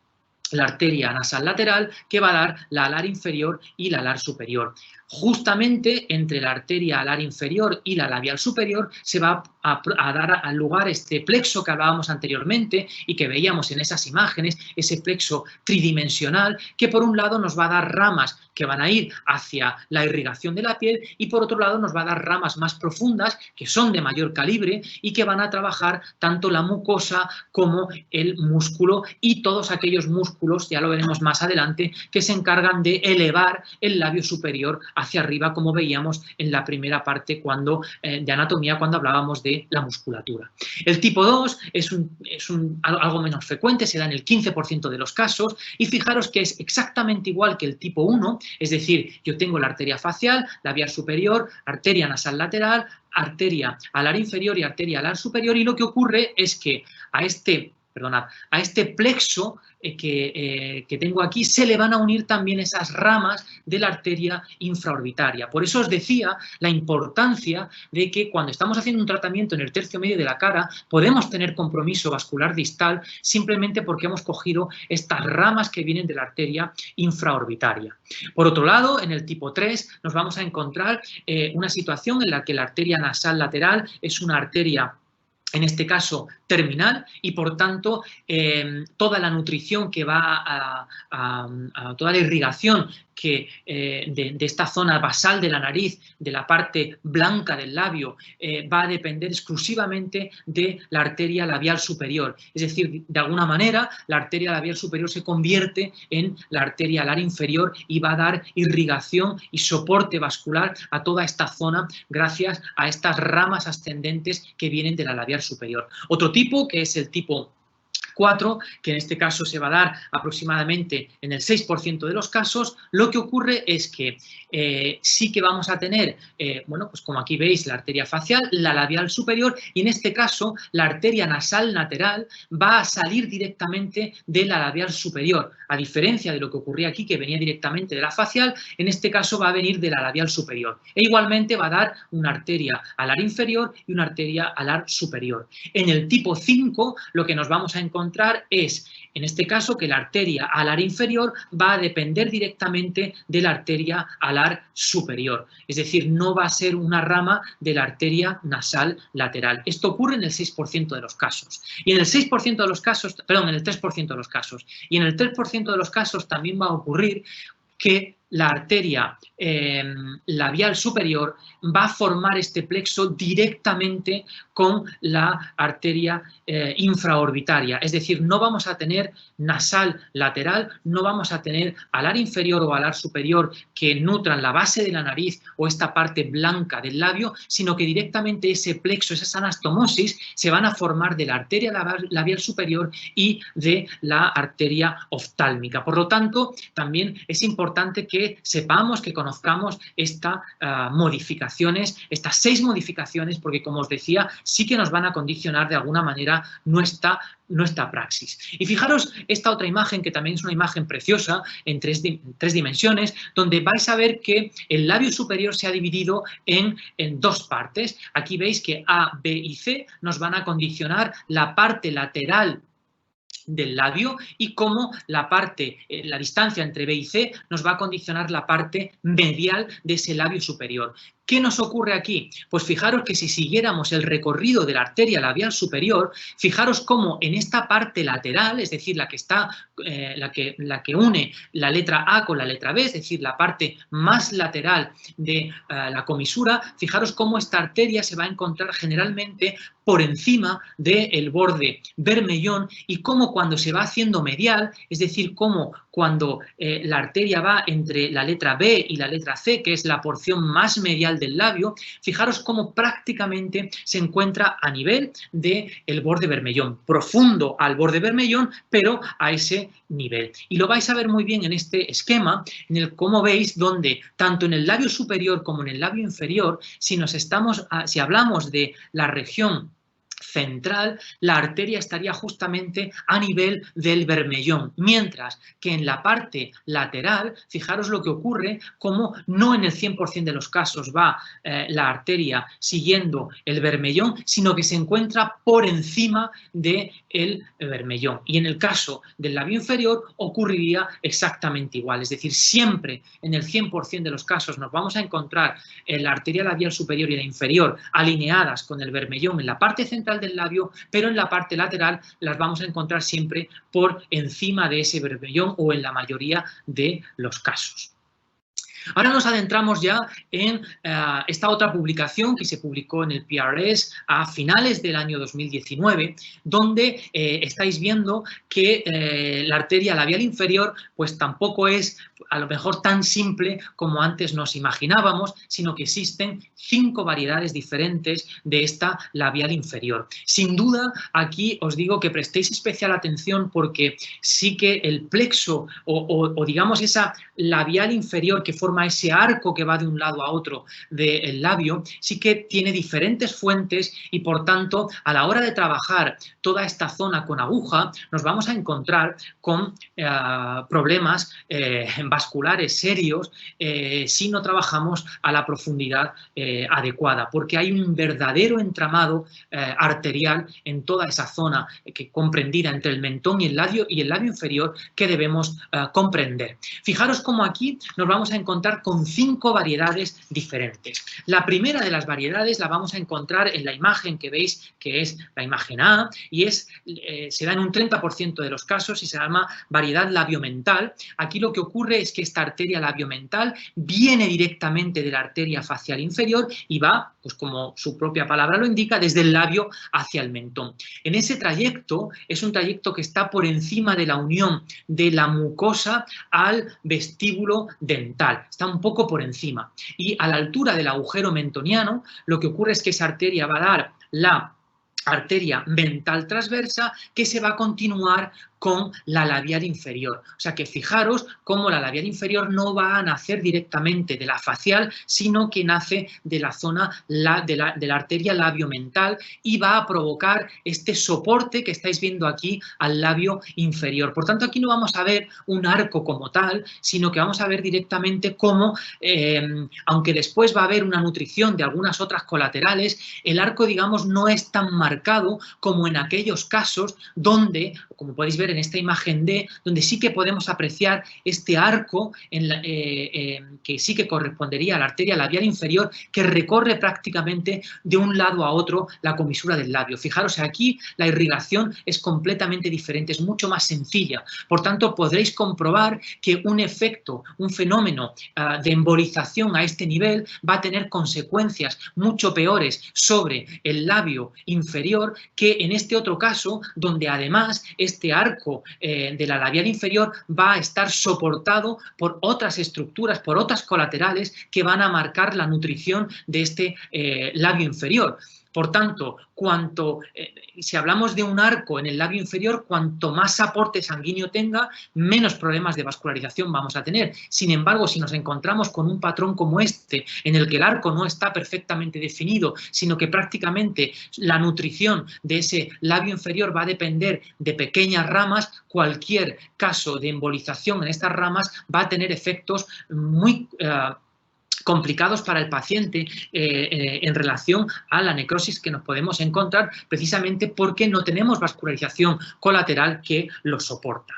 la arteria nasal lateral, que va a dar la alar inferior y la alar superior. Justamente entre la arteria alar inferior y la labial superior se va a dar al lugar este plexo que hablábamos anteriormente y que veíamos en esas imágenes, ese plexo tridimensional que por un lado nos va a dar ramas que van a ir hacia la irrigación de la piel y por otro lado nos va a dar ramas más profundas que son de mayor calibre y que van a trabajar tanto la mucosa como el músculo y todos aquellos músculos, ya lo veremos más adelante, que se encargan de elevar el labio superior hacia arriba, como veíamos en la primera parte de anatomía cuando hablábamos de la musculatura. El tipo 2 es algo menos frecuente, se da en el 15% de los casos, y fijaros que es exactamente igual que el tipo 1, es decir, yo tengo la arteria facial, labial superior, arteria nasal lateral, arteria alar inferior y arteria alar superior, y lo que ocurre es que a este plexo que tengo aquí se le van a unir también esas ramas de la arteria infraorbitaria. Por eso os decía la importancia de que cuando estamos haciendo un tratamiento en el tercio medio de la cara podemos tener compromiso vascular distal simplemente porque hemos cogido estas ramas que vienen de la arteria infraorbitaria. Por otro lado, en el tipo 3 nos vamos a encontrar una situación en la que la arteria nasal lateral es una arteria, en este caso terminal, y por tanto toda la nutrición que va toda la irrigación que de esta zona basal de la nariz, de la parte blanca del labio, va a depender exclusivamente de la arteria labial superior. Es decir, de alguna manera, la arteria labial superior se convierte en la arteria alar inferior y va a dar irrigación y soporte vascular a toda esta zona gracias a estas ramas ascendentes que vienen de la labial superior. Otro tipo, que es el tipo 4, que en este caso se va a dar aproximadamente en el 6% de los casos, lo que ocurre es que sí que vamos a tener, bueno, pues como aquí veis, la arteria facial, la labial superior, y en este caso la arteria nasal lateral va a salir directamente de la labial superior, a diferencia de lo que ocurría aquí, que venía directamente de la facial, en este caso va a venir de la labial superior. E igualmente va a dar una arteria alar inferior y una arteria alar superior. En el tipo 5, lo que nos vamos a encontrar es, en este caso, que la arteria alar inferior va a depender directamente de la arteria alar superior. Es decir, no va a ser una rama de la arteria nasal lateral. Esto ocurre en el 6% de los casos. Y en el 6% de los casos, perdón, en el 3% de los casos. Y en el 3% de los casos también va a ocurrir que la arteria labial superior va a formar este plexo directamente con la arteria infraorbitaria. Es decir, no vamos a tener nasal lateral, no vamos a tener alar inferior o alar superior que nutran la base de la nariz o esta parte blanca del labio, sino que directamente ese plexo, esas anastomosis, se van a formar de la arteria labial superior y de la arteria oftálmica. Por lo tanto, también es importante que sepamos, que conozcamos estas modificaciones, estas 6 modificaciones, porque como os decía, sí que nos van a condicionar de alguna manera nuestra praxis. Y fijaros esta otra imagen, que también es una imagen preciosa en tres dimensiones, donde vais a ver que el labio superior se ha dividido en 2 partes. Aquí veis que A, B y C nos van a condicionar la parte lateral del labio y cómo la distancia entre B y C nos va a condicionar la parte medial de ese labio superior. ¿Qué nos ocurre aquí? Pues fijaros que si siguiéramos el recorrido de la arteria labial superior, fijaros cómo en esta parte lateral, es decir, la que une la letra A con la letra B, es decir, la parte más lateral de la comisura, fijaros cómo esta arteria se va a encontrar generalmente por encima del borde bermellón y cómo cuando se va haciendo medial, es decir, cómo cuando la arteria va entre la letra B y la letra C, que es la porción más medial del labio, fijaros cómo prácticamente se encuentra a nivel del borde bermellón, profundo al borde bermellón, pero a ese nivel. Y lo vais a ver muy bien en este esquema, en el cómo veis donde tanto en el labio superior como en el labio inferior, si hablamos de la región central, la arteria estaría justamente a nivel del bermellón, mientras que en la parte lateral, fijaros lo que ocurre, como no en el 100% de los casos va la arteria siguiendo el bermellón, sino que se encuentra por encima del bermellón. Y en el caso del labio inferior ocurriría exactamente igual, es decir, siempre en el 100% de los casos nos vamos a encontrar la arteria labial superior y la inferior alineadas con el bermellón en la parte central del labio, pero en la parte lateral las vamos a encontrar siempre por encima de ese bermellón o en la mayoría de los casos. Ahora nos adentramos ya en esta otra publicación que se publicó en el PRS a finales del año 2019, donde estáis viendo que la arteria labial inferior pues tampoco es a lo mejor tan simple como antes nos imaginábamos, sino que existen 5 variedades diferentes de esta labial inferior. Sin duda, aquí os digo que prestéis especial atención porque sí que el plexo o digamos esa labial inferior que forma ese arco que va de un lado a otro del labio, sí que tiene diferentes fuentes y por tanto a la hora de trabajar toda esta zona con aguja nos vamos a encontrar con problemas vasculares serios si no trabajamos a la profundidad adecuada, porque hay un verdadero entramado arterial en toda esa zona que comprendida entre el mentón y el labio inferior que debemos comprender. Fijaros cómo aquí nos vamos a encontrar con 5 variedades diferentes. La primera de las variedades la vamos a encontrar en la imagen que veis, que es la imagen A, y se da en un 30% de los casos y se llama variedad labiomental. Aquí lo que ocurre es que esta arteria labiomental viene directamente de la arteria facial inferior y va, pues como su propia palabra lo indica, desde el labio hacia el mentón. En ese trayecto es un trayecto que está por encima de la unión de la mucosa al vestíbulo dental, está un poco por encima. Y a la altura del agujero mentoniano, lo que ocurre es que esa arteria va a dar la arteria mental transversa que se va a continuar con la labial inferior. O sea que fijaros cómo la labial inferior no va a nacer directamente de la facial, sino que nace de la zona de la arteria labiomental y va a provocar este soporte que estáis viendo aquí al labio inferior. Por tanto, aquí no vamos a ver un arco como tal, sino que vamos a ver directamente cómo, aunque después va a haber una nutrición de algunas otras colaterales, el arco, digamos, no es tan marcado como en aquellos casos donde, como podéis ver en esta imagen D, donde sí que podemos apreciar este arco que sí que correspondería a la arteria labial inferior, que recorre prácticamente de un lado a otro la comisura del labio. Fijaros, aquí la irrigación es completamente diferente, es mucho más sencilla. Por tanto, podréis comprobar que un efecto, un fenómeno de embolización a este nivel va a tener consecuencias mucho peores sobre el labio inferior que en este otro caso, donde además este arco de la labial inferior va a estar soportado por otras estructuras, por otras colaterales que van a marcar la nutrición de este labio inferior. Por tanto, si hablamos de un arco en el labio inferior, cuanto más aporte sanguíneo tenga, menos problemas de vascularización vamos a tener. Sin embargo, si nos encontramos con un patrón como este, en el que el arco no está perfectamente definido, sino que prácticamente la nutrición de ese labio inferior va a depender de pequeñas ramas, cualquier caso de embolización en estas ramas va a tener efectos muy complicados para el paciente en relación a la necrosis que nos podemos encontrar, precisamente porque no tenemos vascularización colateral que lo soporta.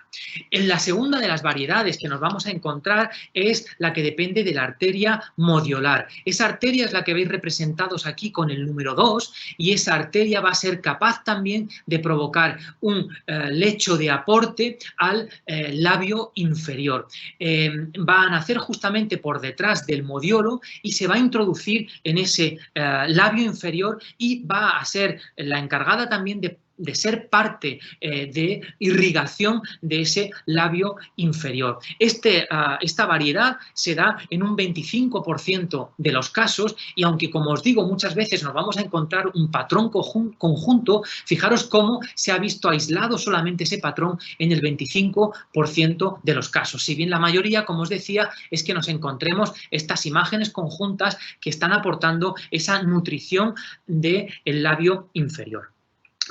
En la segunda de las variedades que nos vamos a encontrar es la que depende de la arteria modiolar. Esa arteria es la que veis representados aquí con el número 2 y esa arteria va a ser capaz también de provocar un lecho de aporte al labio inferior. Va a nacer justamente por detrás del modiolo y se va a introducir en ese labio inferior y va a ser la encargada también de ser parte de irrigación de ese labio inferior. Esta variedad se da en un 25% de los casos y aunque, como os digo, muchas veces nos vamos a encontrar un patrón conjunto, fijaros cómo se ha visto aislado solamente ese patrón en el 25% de los casos. Si bien la mayoría, como os decía, es que nos encontremos estas imágenes conjuntas que están aportando esa nutrición del labio inferior.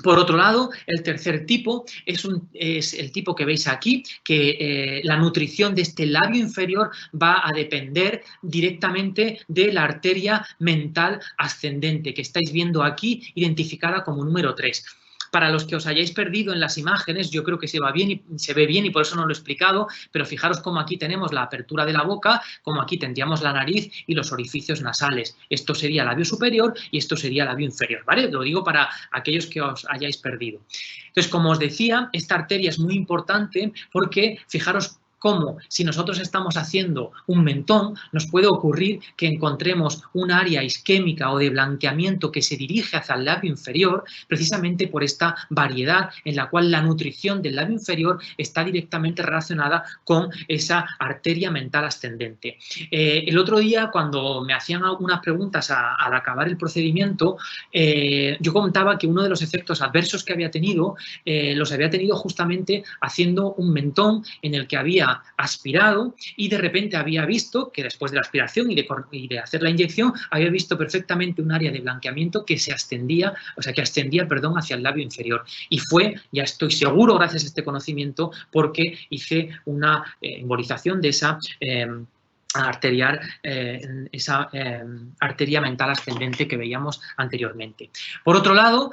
Por otro lado, el tercer tipo es el tipo que veis aquí, que la nutrición de este labio inferior va a depender directamente de la arteria mental ascendente, que estáis viendo aquí, identificada como número 3. Para los que os hayáis perdido en las imágenes, yo creo que se ve bien y por eso no lo he explicado, pero fijaros cómo aquí tenemos la apertura de la boca, como aquí tendríamos la nariz y los orificios nasales. Esto sería labio superior y esto sería labio inferior, ¿vale? Lo digo para aquellos que os hayáis perdido. Entonces, como os decía, esta arteria es muy importante porque, fijaros, como si nosotros estamos haciendo un mentón, nos puede ocurrir que encontremos un área isquémica o de blanqueamiento que se dirige hacia el labio inferior, precisamente por esta variedad en la cual la nutrición del labio inferior está directamente relacionada con esa arteria mental ascendente. El otro día, cuando me hacían algunas preguntas al acabar el procedimiento, yo contaba que uno de los efectos adversos que había tenido, los había tenido justamente haciendo un mentón en el que había aspirado y de repente había visto que después de la aspiración y de hacer la inyección había visto perfectamente un área de blanqueamiento que se ascendía, perdón, hacia el labio inferior. Y fue, ya estoy seguro, gracias a este conocimiento, porque hice una embolización de esa arteria mental ascendente que veíamos anteriormente. Por otro lado,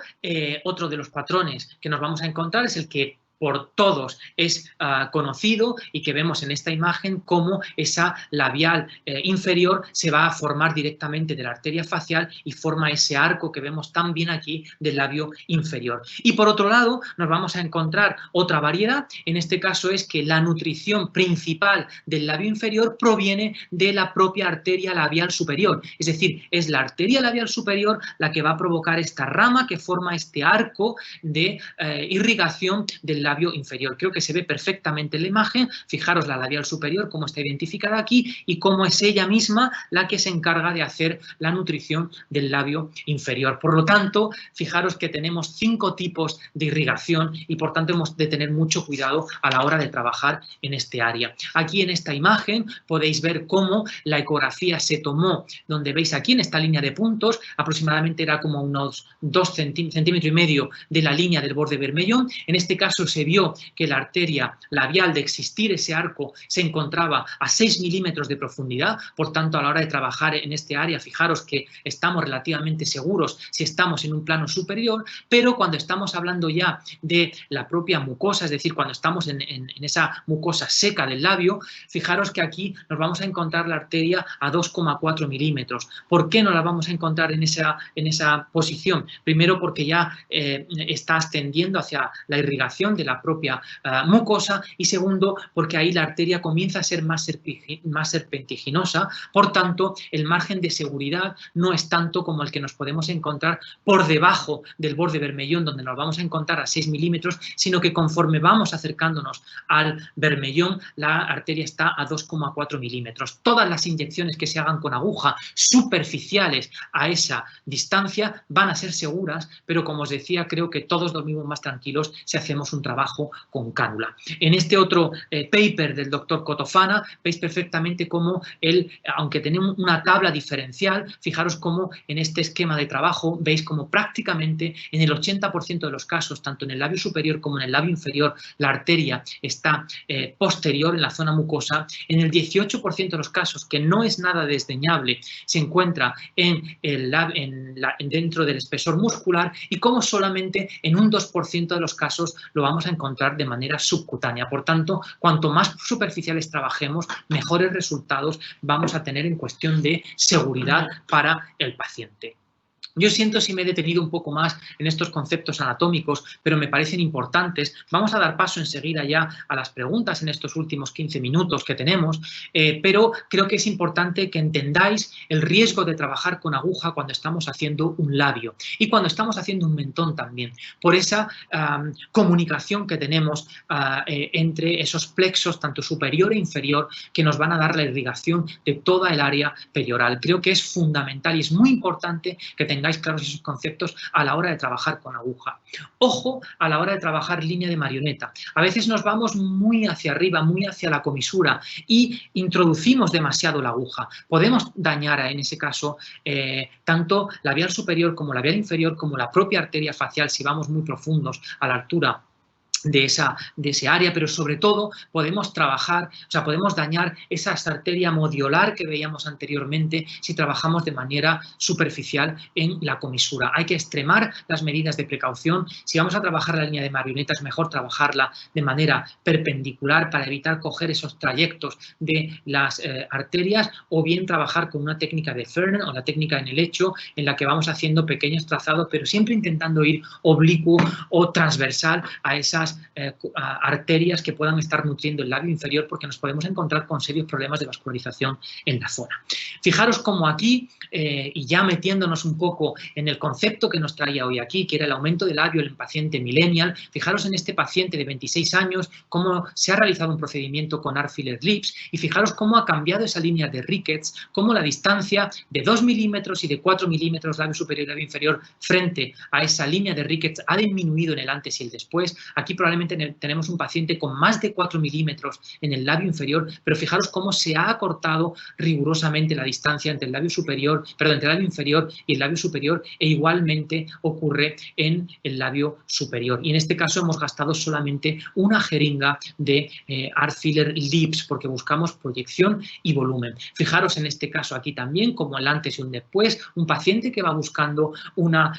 otro de los patrones que nos vamos a encontrar es el que por todos es conocido y que vemos en esta imagen cómo esa labial inferior se va a formar directamente de la arteria facial y forma ese arco que vemos tan bien aquí del labio inferior. Y por otro lado nos vamos a encontrar otra variedad, en este caso es que la nutrición principal del labio inferior proviene de la propia arteria labial superior, es decir, es la arteria labial superior la que va a provocar esta rama que forma este arco de irrigación del labio inferior. Creo que se ve perfectamente en la imagen, fijaros la labial superior, cómo está identificada aquí y cómo es ella misma la que se encarga de hacer la nutrición del labio inferior. Por lo tanto, fijaros que tenemos 5 tipos de irrigación y por tanto hemos de tener mucho cuidado a la hora de trabajar en este área. Aquí en esta imagen podéis ver cómo la ecografía se tomó, donde veis aquí en esta línea de puntos, aproximadamente era como unos 2 centímetros y medio de la línea del borde bermellón. En este caso se vio que la arteria labial, de existir ese arco, se encontraba a 6 milímetros de profundidad, por tanto a la hora de trabajar en este área, fijaros que estamos relativamente seguros si estamos en un plano superior, pero cuando estamos hablando ya de la propia mucosa, es decir, cuando estamos en esa mucosa seca del labio, fijaros que aquí nos vamos a encontrar la arteria a 2,4 milímetros. ¿Por qué no la vamos a encontrar en esa posición? Primero porque ya está ascendiendo hacia la irrigación de la propia mucosa y segundo porque ahí la arteria comienza a ser más serpentiginosa, por tanto el margen de seguridad no es tanto como el que nos podemos encontrar por debajo del borde bermellón, donde nos vamos a encontrar a 6 milímetros, sino que conforme vamos acercándonos al bermellón la arteria está a 2,4 milímetros. Todas las inyecciones que se hagan con aguja superficiales a esa distancia van a ser seguras, pero como os decía, creo que todos dormimos más tranquilos si hacemos un trabajo con cánula. En este otro paper del doctor Cotofana veis perfectamente cómo él, aunque tenemos una tabla diferencial, fijaros cómo en este esquema de trabajo veis como prácticamente en el 80% de los casos, tanto en el labio superior como en el labio inferior, la arteria está posterior en la zona mucosa. En el 18% de los casos, que no es nada desdeñable, se encuentra dentro del espesor muscular y como solamente en un 2% de los casos lo vamos a encontrar de manera subcutánea. Por tanto, cuanto más superficiales trabajemos, mejores resultados vamos a tener en cuestión de seguridad para el paciente. Yo siento si me he detenido un poco más en estos conceptos anatómicos, pero me parecen importantes. Vamos a dar paso enseguida ya a las preguntas en estos últimos 15 minutos que tenemos, pero creo que es importante que entendáis el riesgo de trabajar con aguja cuando estamos haciendo un labio y cuando estamos haciendo un mentón también, por esa comunicación que tenemos entre esos plexos, tanto superior e inferior, que nos van a dar la irrigación de toda el área perioral. Creo que es fundamental y es muy importante que tengáis claros esos conceptos a la hora de trabajar con aguja. Ojo a la hora de trabajar línea de marioneta. A veces nos vamos muy hacia arriba, muy hacia la comisura y introducimos demasiado la aguja. Podemos dañar en ese caso tanto labial superior como labial inferior como la propia arteria facial si vamos muy profundos a la altura de ese área, pero sobre todo podemos trabajar, podemos dañar esa arteria modiolar que veíamos anteriormente si trabajamos de manera superficial en la comisura. Hay que extremar las medidas de precaución. Si vamos a trabajar la línea de marioneta es mejor trabajarla de manera perpendicular para evitar coger esos trayectos de las arterias, o bien trabajar con una técnica de Ferner o la técnica en helecho en la que vamos haciendo pequeños trazados, pero siempre intentando ir oblicuo o transversal a esas arterias que puedan estar nutriendo el labio inferior, porque nos podemos encontrar con serios problemas de vascularización en la zona. Fijaros cómo aquí, y ya metiéndonos un poco en el concepto que nos traía hoy aquí, que era el aumento del labio en el paciente millennial, fijaros en este paciente de 26 años, cómo se ha realizado un procedimiento con Art-Filler Lips, y fijaros cómo ha cambiado esa línea de Ricketts, cómo la distancia de 2 milímetros y de 4 milímetros labio superior y labio inferior frente a esa línea de Ricketts ha disminuido en el antes y el después. Aquí probablemente tenemos un paciente con más de 4 milímetros en el labio inferior, pero fijaros cómo se ha acortado rigurosamente la distancia entre el labio superior, entre el labio inferior y el labio superior, e igualmente ocurre en el labio superior. Y en este caso hemos gastado solamente una jeringa de Art-Filler Lips porque buscamos proyección y volumen. Fijaros en este caso aquí también como el antes y un después, un paciente que va buscando una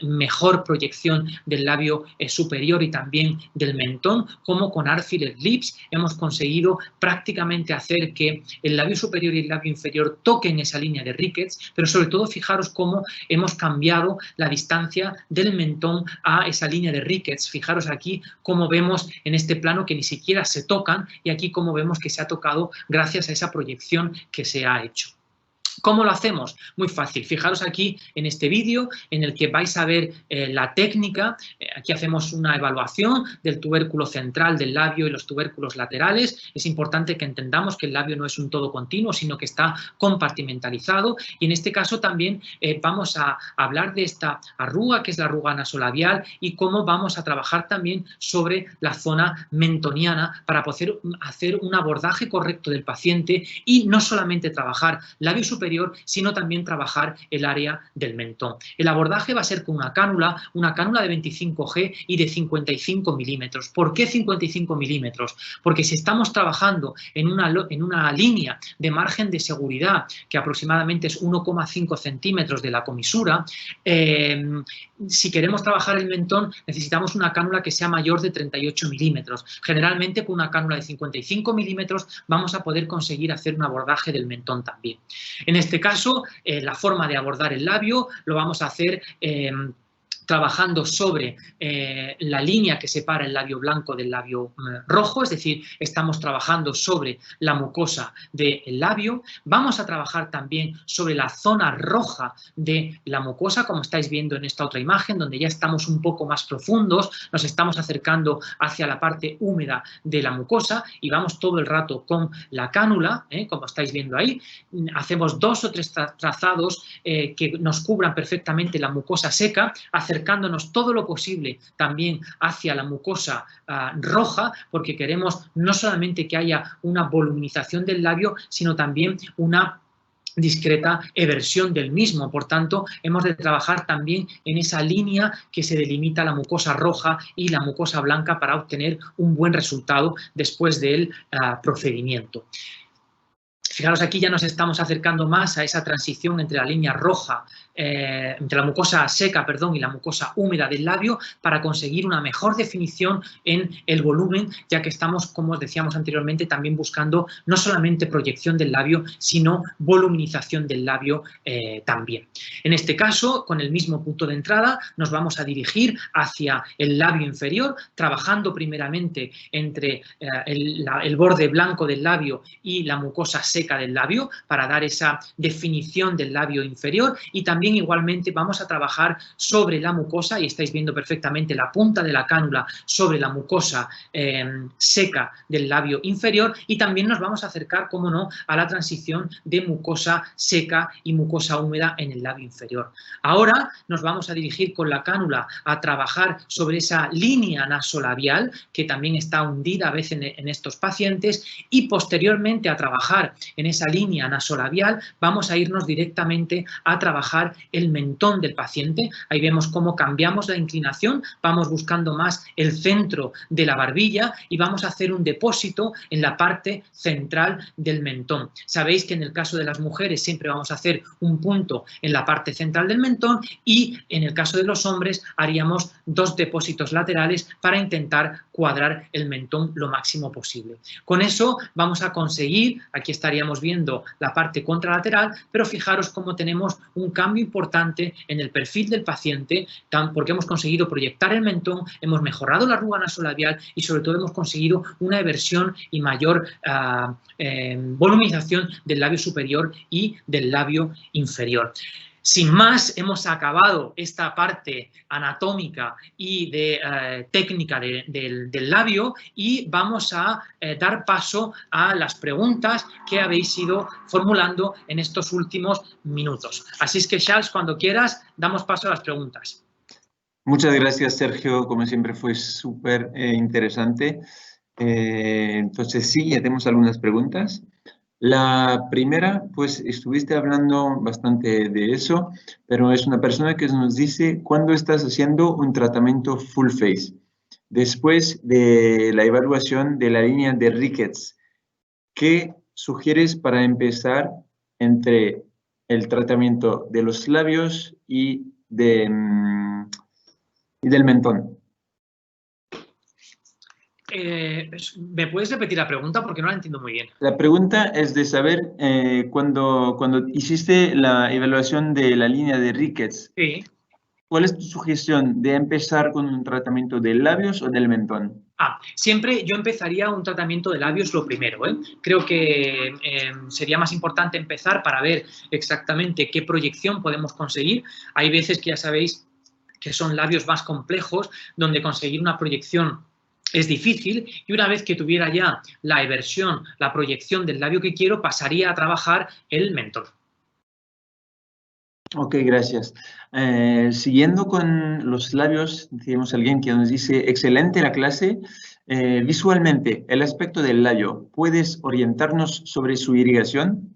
mejor proyección del labio superior y también también del mentón, como con Art Filled Lips hemos conseguido prácticamente hacer que el labio superior y el labio inferior toquen esa línea de Ricketts, pero sobre todo fijaros cómo hemos cambiado la distancia del mentón a esa línea de Ricketts. Fijaros aquí cómo vemos en este plano que ni siquiera se tocan y aquí cómo vemos que se ha tocado gracias a esa proyección que se ha hecho. ¿Cómo lo hacemos? Muy fácil. Fijaros aquí en este vídeo en el que vais a ver la técnica. Aquí hacemos una evaluación del tubérculo central del labio y los tubérculos laterales. Es importante que entendamos que el labio no es un todo continuo, sino que está compartimentalizado. Y en este caso también vamos a hablar de esta arruga, que es la arruga nasolabial, y cómo vamos a trabajar también sobre la zona mentoniana para poder hacer un abordaje correcto del paciente y no solamente trabajar labio superior, sino también trabajar el área del mentón. El abordaje va a ser con una cánula de 25G y de 55 milímetros. ¿Por qué 55 milímetros? Porque si estamos trabajando en una línea de margen de seguridad que aproximadamente es 1,5 centímetros de la comisura, si queremos trabajar el mentón necesitamos una cánula que sea mayor de 38 milímetros. Generalmente con una cánula de 55 milímetros vamos a poder conseguir hacer un abordaje del mentón también. En este caso, la forma de abordar el labio lo vamos a hacer trabajando sobre la línea que separa el labio blanco del labio rojo, es decir, estamos trabajando sobre la mucosa del labio. Vamos a trabajar también sobre la zona roja de la mucosa, como estáis viendo en esta otra imagen, donde ya estamos un poco más profundos, nos estamos acercando hacia la parte húmeda de la mucosa y vamos todo el rato con la cánula, como estáis viendo ahí. Hacemos 2 o 3 trazados que nos cubran perfectamente la mucosa seca, acercándonos todo lo posible también hacia la mucosa roja, porque queremos no solamente que haya una voluminización del labio, sino también una discreta eversión del mismo. Por tanto, hemos de trabajar también en esa línea que se delimita la mucosa roja y la mucosa blanca para obtener un buen resultado después del procedimiento. Fijaros, aquí ya nos estamos acercando más a esa transición entre la línea roja, entre la mucosa seca, perdón, y la mucosa húmeda del labio para conseguir una mejor definición en el volumen, ya que estamos, como os decíamos anteriormente, también buscando no solamente proyección del labio, sino voluminización del labio también. En este caso, con el mismo punto de entrada, nos vamos a dirigir hacia el labio inferior, trabajando primeramente entre el borde blanco del labio y la mucosa seca del labio para dar esa definición del labio inferior, y también igualmente vamos a trabajar sobre la mucosa, y estáis viendo perfectamente la punta de la cánula sobre la mucosa seca del labio inferior, y también nos vamos a acercar, como no, a la transición de mucosa seca y mucosa húmeda en el labio inferior. Ahora nos vamos a dirigir con la cánula a trabajar sobre esa línea nasolabial que también está hundida a veces en estos pacientes, y posteriormente a trabajar en esa línea nasolabial vamos a irnos directamente a trabajar el mentón del paciente. Ahí vemos cómo cambiamos la inclinación, vamos buscando más el centro de la barbilla y vamos a hacer un depósito en la parte central del mentón. Sabéis que en el caso de las mujeres siempre vamos a hacer un punto en la parte central del mentón, y en el caso de los hombres haríamos 2 depósitos laterales para intentar cuadrar el mentón lo máximo posible. Con eso vamos a conseguir, aquí estaríamos viendo la parte contralateral, pero fijaros cómo tenemos un cambio importante en el perfil del paciente, porque hemos conseguido proyectar el mentón, hemos mejorado la arruga nasolabial y sobre todo hemos conseguido una eversión y mayor voluminización del labio superior y del labio inferior. Sin más, hemos acabado esta parte anatómica y de técnica del labio, y vamos a dar paso a las preguntas que habéis ido formulando en estos últimos minutos. Así es que, Charles, cuando quieras, damos paso a las preguntas. Muchas gracias, Sergio. Como siempre fue súper interesante. Entonces, sí, ya tenemos algunas preguntas. La primera, pues estuviste hablando bastante de eso, pero es una persona que nos dice, ¿cuándo estás haciendo un tratamiento full face? Después de la evaluación de la línea de Ricketts, ¿qué sugieres para empezar entre el tratamiento de los labios y del mentón? ¿Me puedes repetir la pregunta? Porque no la entiendo muy bien. La pregunta es de saber, cuando hiciste la evaluación de la línea de Ricketts, Sí. ¿cuál es tu sugestión de empezar con un tratamiento de labios o del mentón? Siempre yo empezaría un tratamiento de labios lo primero, ¿eh? Creo que sería más importante empezar para ver exactamente qué proyección podemos conseguir. Hay veces que ya sabéis que son labios más complejos, donde conseguir una proyección es difícil, y una vez que tuviera ya la eversión, la proyección del labio que quiero, pasaría a trabajar el mentón. Ok, gracias. Siguiendo con los labios, tenemos alguien que nos dice, excelente la clase. Visualmente, el aspecto del labio, ¿puedes orientarnos sobre su irrigación?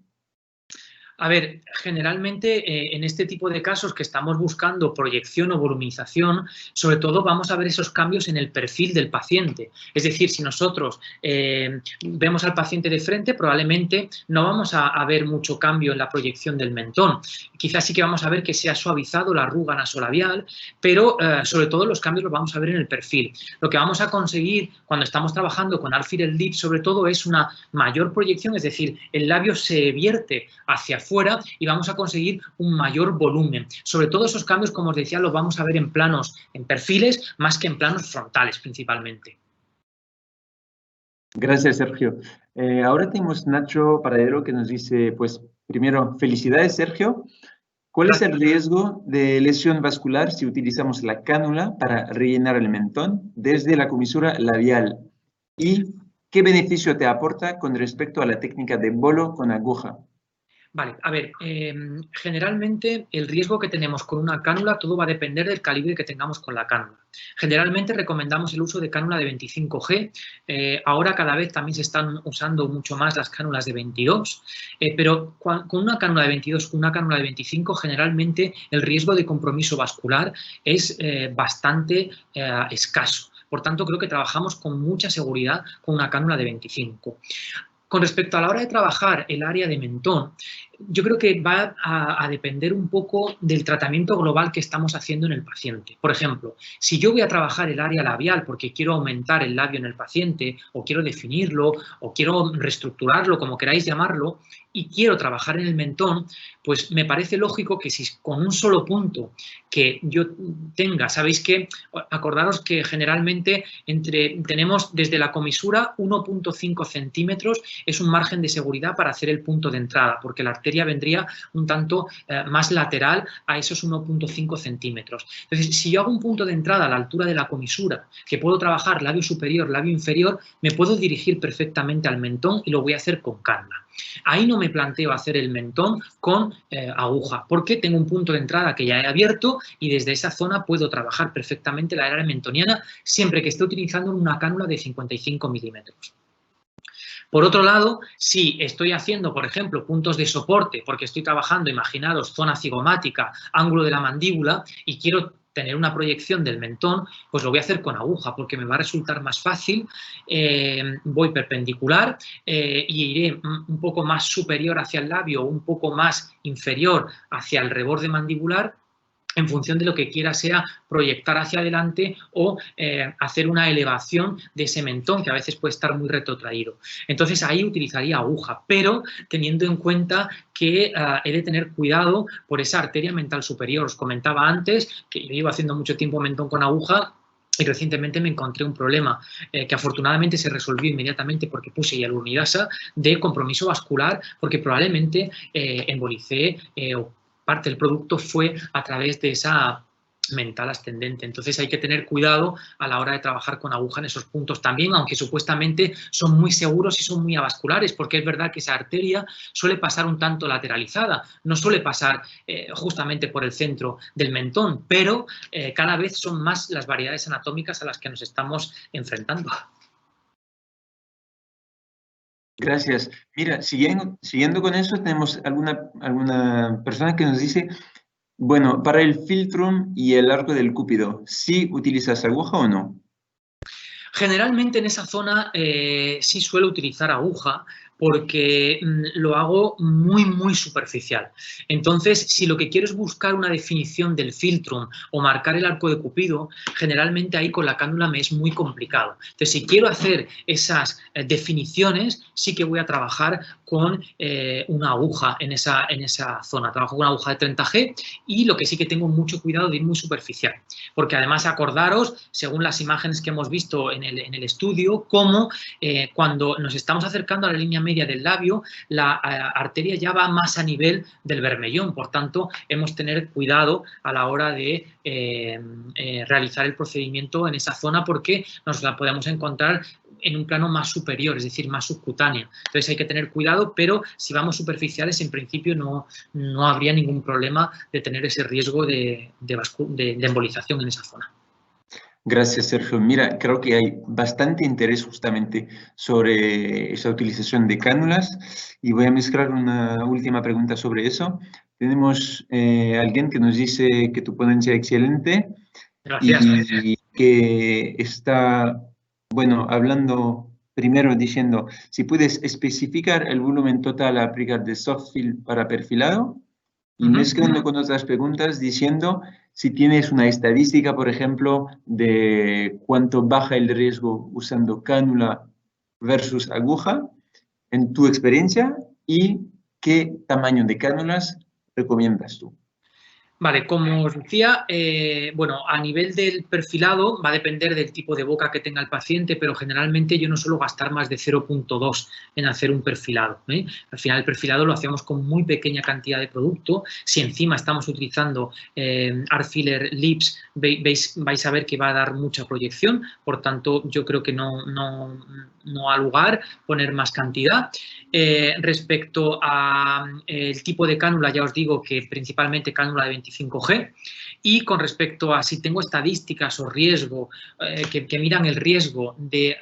A ver, generalmente en este tipo de casos que estamos buscando proyección o volumización, sobre todo vamos a ver esos cambios en el perfil del paciente. Es decir, si nosotros vemos al paciente de frente, probablemente no vamos a ver mucho cambio en la proyección del mentón. Quizás sí que vamos a ver que se ha suavizado la arruga nasolabial, pero sobre todo los cambios los vamos a ver en el perfil. Lo que vamos a conseguir cuando estamos trabajando con Artfilter Lips, sobre todo, es una mayor proyección, es decir, el labio se vierte hacia afuera y vamos a conseguir un mayor volumen. Sobre todo esos cambios, como os decía, los vamos a ver en planos, en perfiles, más que en planos frontales principalmente. Gracias, Sergio. Ahora tenemos Nacho Paradero que nos dice, pues, primero, felicidades, Sergio. ¿Cuál es el riesgo de lesión vascular si utilizamos la cánula para rellenar el mentón desde la comisura labial? ¿Y qué beneficio te aporta con respecto a la técnica de bolo con aguja? Vale, a ver, generalmente el riesgo que tenemos con una cánula, todo va a depender del calibre que tengamos con la cánula. Generalmente recomendamos el uso de cánula de 25G, ahora cada vez también se están usando mucho más las cánulas de 22, pero con una cánula de 22, con una cánula de 25, generalmente el riesgo de compromiso vascular es bastante escaso. Por tanto, creo que trabajamos con mucha seguridad con una cánula de 25. Con respecto a la hora de trabajar el área de mentón, yo creo que va a depender un poco del tratamiento global que estamos haciendo en el paciente. Por ejemplo, si yo voy a trabajar el área labial porque quiero aumentar el labio en el paciente, o quiero definirlo, o quiero reestructurarlo, como queráis llamarlo, y quiero trabajar en el mentón, pues me parece lógico que si con un solo punto que yo tenga, sabéis que, acordaros que generalmente tenemos desde la comisura 1,5 centímetros, es un margen de seguridad para hacer el punto de entrada, porque la arteria vendría un tanto más lateral a esos 1,5 centímetros. Entonces, si yo hago un punto de entrada a la altura de la comisura, que puedo trabajar labio superior, labio inferior, me puedo dirigir perfectamente al mentón y lo voy a hacer con cánula. Ahí no me planteo hacer el mentón con aguja, porque tengo un punto de entrada que ya he abierto y desde esa zona puedo trabajar perfectamente la área mentoniana siempre que esté utilizando una cánula de 55 milímetros. Por otro lado, si estoy haciendo, por ejemplo, puntos de soporte, porque estoy trabajando, imaginaros, zona cigomática, ángulo de la mandíbula, y quiero tener una proyección del mentón, pues lo voy a hacer con aguja, porque me va a resultar más fácil, voy perpendicular y iré un poco más superior hacia el labio, un poco más inferior hacia el reborde mandibular, en función de lo que quiera sea proyectar hacia adelante o hacer una elevación de ese mentón, que a veces puede estar muy retrotraído. Entonces ahí utilizaría aguja, pero teniendo en cuenta que he de tener cuidado por esa arteria mental superior. Os comentaba antes que yo llevo haciendo mucho tiempo mentón con aguja, y recientemente me encontré un problema que afortunadamente se resolvió inmediatamente porque puse hialuronidasa, de compromiso vascular, porque probablemente embolicé o parte del producto fue a través de esa mental ascendente. Entonces hay que tener cuidado a la hora de trabajar con aguja en esos puntos también, aunque supuestamente son muy seguros y son muy avasculares, porque es verdad que esa arteria suele pasar un tanto lateralizada, no suele pasar justamente por el centro del mentón, pero cada vez son más las variedades anatómicas a las que nos estamos enfrentando. Gracias. Mira, siguiendo con eso, tenemos alguna persona que nos dice, bueno, para el filtrum y el arco del cúpido, ¿sí utilizas aguja o no? Generalmente en esa zona sí suelo utilizar aguja, porque lo hago muy, muy superficial. Entonces, si lo que quiero es buscar una definición del filtrum o marcar el arco de Cupido, generalmente ahí con la cánula me es muy complicado. Entonces, si quiero hacer esas definiciones, sí que voy a trabajar con una aguja en esa zona. Trabajo con una aguja de 30G y lo que sí que tengo mucho cuidado de ir muy superficial, porque además acordaros, según las imágenes que hemos visto en el estudio, cómo cuando nos estamos acercando a la línea media del labio, la arteria ya va más a nivel del bermellón. Por tanto, hemos de tener cuidado a la hora de realizar el procedimiento en esa zona, porque nos la podemos encontrar en un plano más superior, es decir, más subcutáneo. Entonces hay que tener cuidado, pero si vamos superficiales, en principio no habría ningún problema de tener ese riesgo de embolización en esa zona. Gracias, Sergio. Mira, creo que hay bastante interés justamente sobre esa utilización de cánulas y voy a mezclar una última pregunta sobre eso. Tenemos alguien que nos dice que tu ponencia es excelente. Gracias. Y que está, bueno, hablando primero diciendo, si puedes especificar el volumen total a aplicar de softfill para perfilado, y mezclando con otras preguntas diciendo si tienes una estadística, por ejemplo, de cuánto baja el riesgo usando cánula versus aguja en tu experiencia y qué tamaño de cánulas recomiendas tú. Vale, como os decía, bueno, a nivel del perfilado va a depender del tipo de boca que tenga el paciente, pero generalmente yo no suelo gastar más de 0,2 en hacer un perfilado. Al final el perfilado lo hacemos con muy pequeña cantidad de producto. Si encima estamos utilizando Art Filler Lips, vais a ver que va a dar mucha proyección, por tanto yo creo que no ha lugar poner más cantidad. Respecto al tipo de cánula, ya os digo que principalmente cánula de 25G, y con respecto a si tengo estadísticas o riesgo, que miran el riesgo de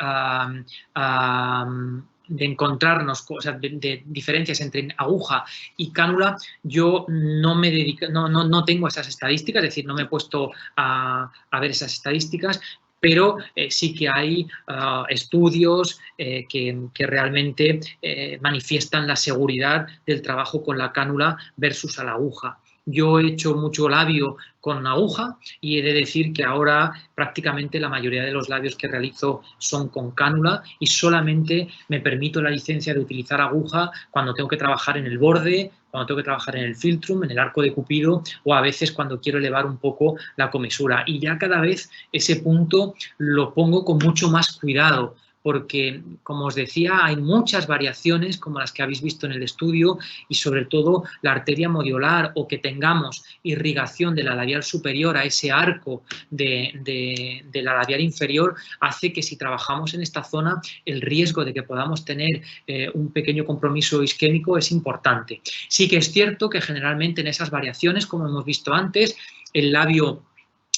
encontrarnos, o sea, de diferencias entre aguja y cánula, yo no tengo esas estadísticas, es decir, no me he puesto a ver esas estadísticas, pero sí que hay estudios que realmente manifiestan la seguridad del trabajo con la cánula versus a la aguja. Yo he hecho mucho labio con aguja y he de decir que ahora prácticamente la mayoría de los labios que realizo son con cánula y solamente me permito la licencia de utilizar aguja cuando tengo que trabajar en el borde, cuando tengo que trabajar en el filtrum, en el arco de Cupido o a veces cuando quiero elevar un poco la comisura. Y ya cada vez ese punto lo pongo con mucho más cuidado, porque, como os decía, hay muchas variaciones como las que habéis visto en el estudio y sobre todo la arteria modiolar o que tengamos irrigación de la labial superior a ese arco de la labial inferior hace que si trabajamos en esta zona el riesgo de que podamos tener un pequeño compromiso isquémico es importante. Sí que es cierto que generalmente en esas variaciones, como hemos visto antes, el labio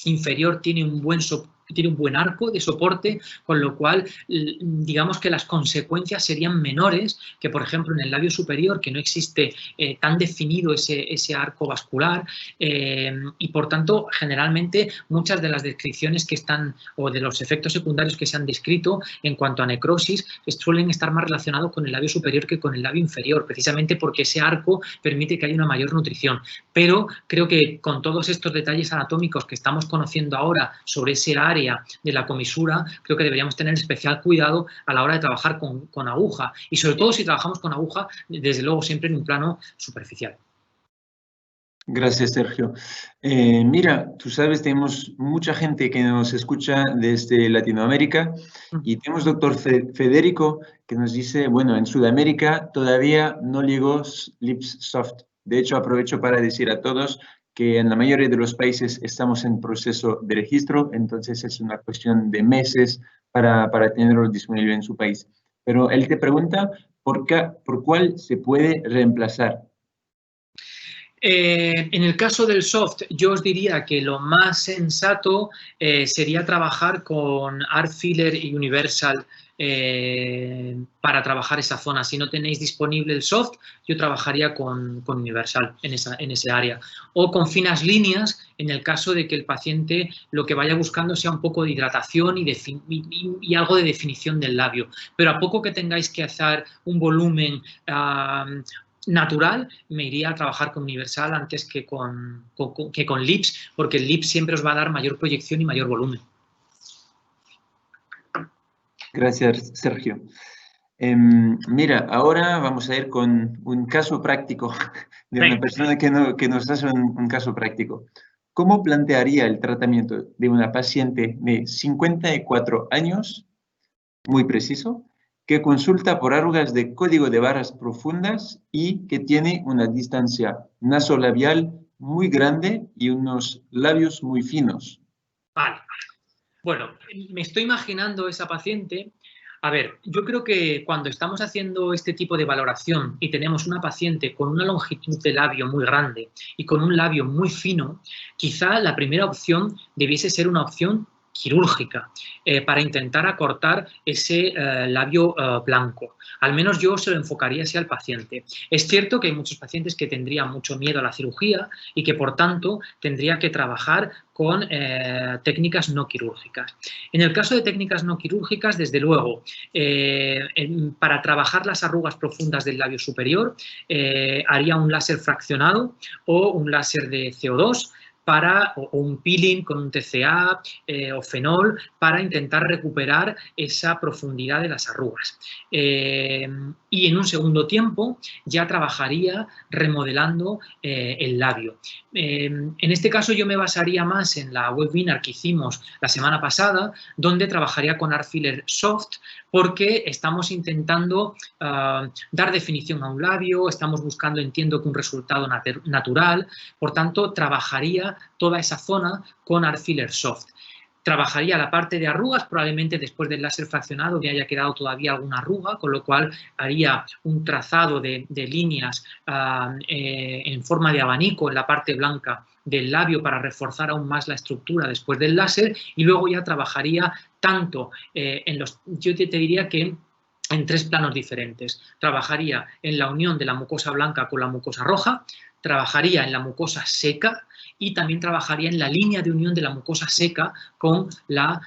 inferior tiene un buen arco de soporte, con lo cual digamos que las consecuencias serían menores que, por ejemplo, en el labio superior, que no existe tan definido ese arco vascular y, por tanto, generalmente muchas de las descripciones que están o de los efectos secundarios que se han descrito en cuanto a necrosis suelen estar más relacionados con el labio superior que con el labio inferior, precisamente porque ese arco permite que haya una mayor nutrición. Pero creo que con todos estos detalles anatómicos que estamos conociendo ahora sobre ese área de la comisura, creo que deberíamos tener especial cuidado a la hora de trabajar con aguja y sobre todo si trabajamos con aguja, desde luego siempre en un plano superficial. Gracias, Sergio. Mira, tú sabes, tenemos mucha gente que nos escucha desde Latinoamérica y tenemos doctor Federico que nos dice, bueno, en Sudamérica todavía no llegó Lips Soft. De hecho, aprovecho para decir a todos que en la mayoría de los países estamos en proceso de registro, entonces es una cuestión de meses para tenerlo disponible en su país. Pero él te pregunta, ¿por cuál se puede reemplazar? En el caso del soft, yo os diría que lo más sensato sería trabajar con Art Filler y Universal para trabajar esa zona. Si no tenéis disponible el soft, yo trabajaría con Universal en ese área. O con finas líneas, en el caso de que el paciente lo que vaya buscando sea un poco de hidratación y algo de definición del labio. Pero a poco que tengáis que hacer un volumen natural, me iría a trabajar con Universal antes que con Lips, porque el Lips siempre os va a dar mayor proyección y mayor volumen. Gracias, Sergio. Mira, ahora vamos a ir con un caso práctico de una persona que nos hace un caso práctico. ¿Cómo plantearía el tratamiento de una paciente de 54 años, muy preciso, que consulta por arrugas de código de barras profundas y que tiene una distancia nasolabial muy grande y unos labios muy finos? Vale. Bueno, me estoy imaginando esa paciente. A ver, yo creo que cuando estamos haciendo este tipo de valoración y tenemos una paciente con una longitud de labio muy grande y con un labio muy fino, quizá la primera opción debiese ser una opción quirúrgica para intentar acortar ese labio blanco. Al menos yo se lo enfocaría así al paciente. Es cierto que hay muchos pacientes que tendrían mucho miedo a la cirugía y que por tanto tendría que trabajar con técnicas no quirúrgicas. En el caso de técnicas no quirúrgicas, desde luego, para trabajar las arrugas profundas del labio superior, haría un láser fraccionado o un láser de CO2 o un peeling con un TCA o fenol para intentar recuperar esa profundidad de las arrugas. Y en un segundo tiempo ya trabajaría remodelando el labio. En este caso yo me basaría más en la webinar que hicimos la semana pasada, donde trabajaría con Art Filler Soft, porque estamos intentando dar definición a un labio, estamos buscando, entiendo, que un resultado natural, por tanto, trabajaría toda esa zona con Art Filler Soft. Trabajaría la parte de arrugas, probablemente después del láser fraccionado me haya quedado todavía alguna arruga, con lo cual haría un trazado de líneas en forma de abanico en la parte blanca del labio para reforzar aún más la estructura después del láser, y luego ya trabajaría tanto yo te diría que en 3 planos diferentes. Trabajaría en la unión de la mucosa blanca con la mucosa roja, trabajaría en la mucosa seca y también trabajaría en la línea de unión de la mucosa seca con la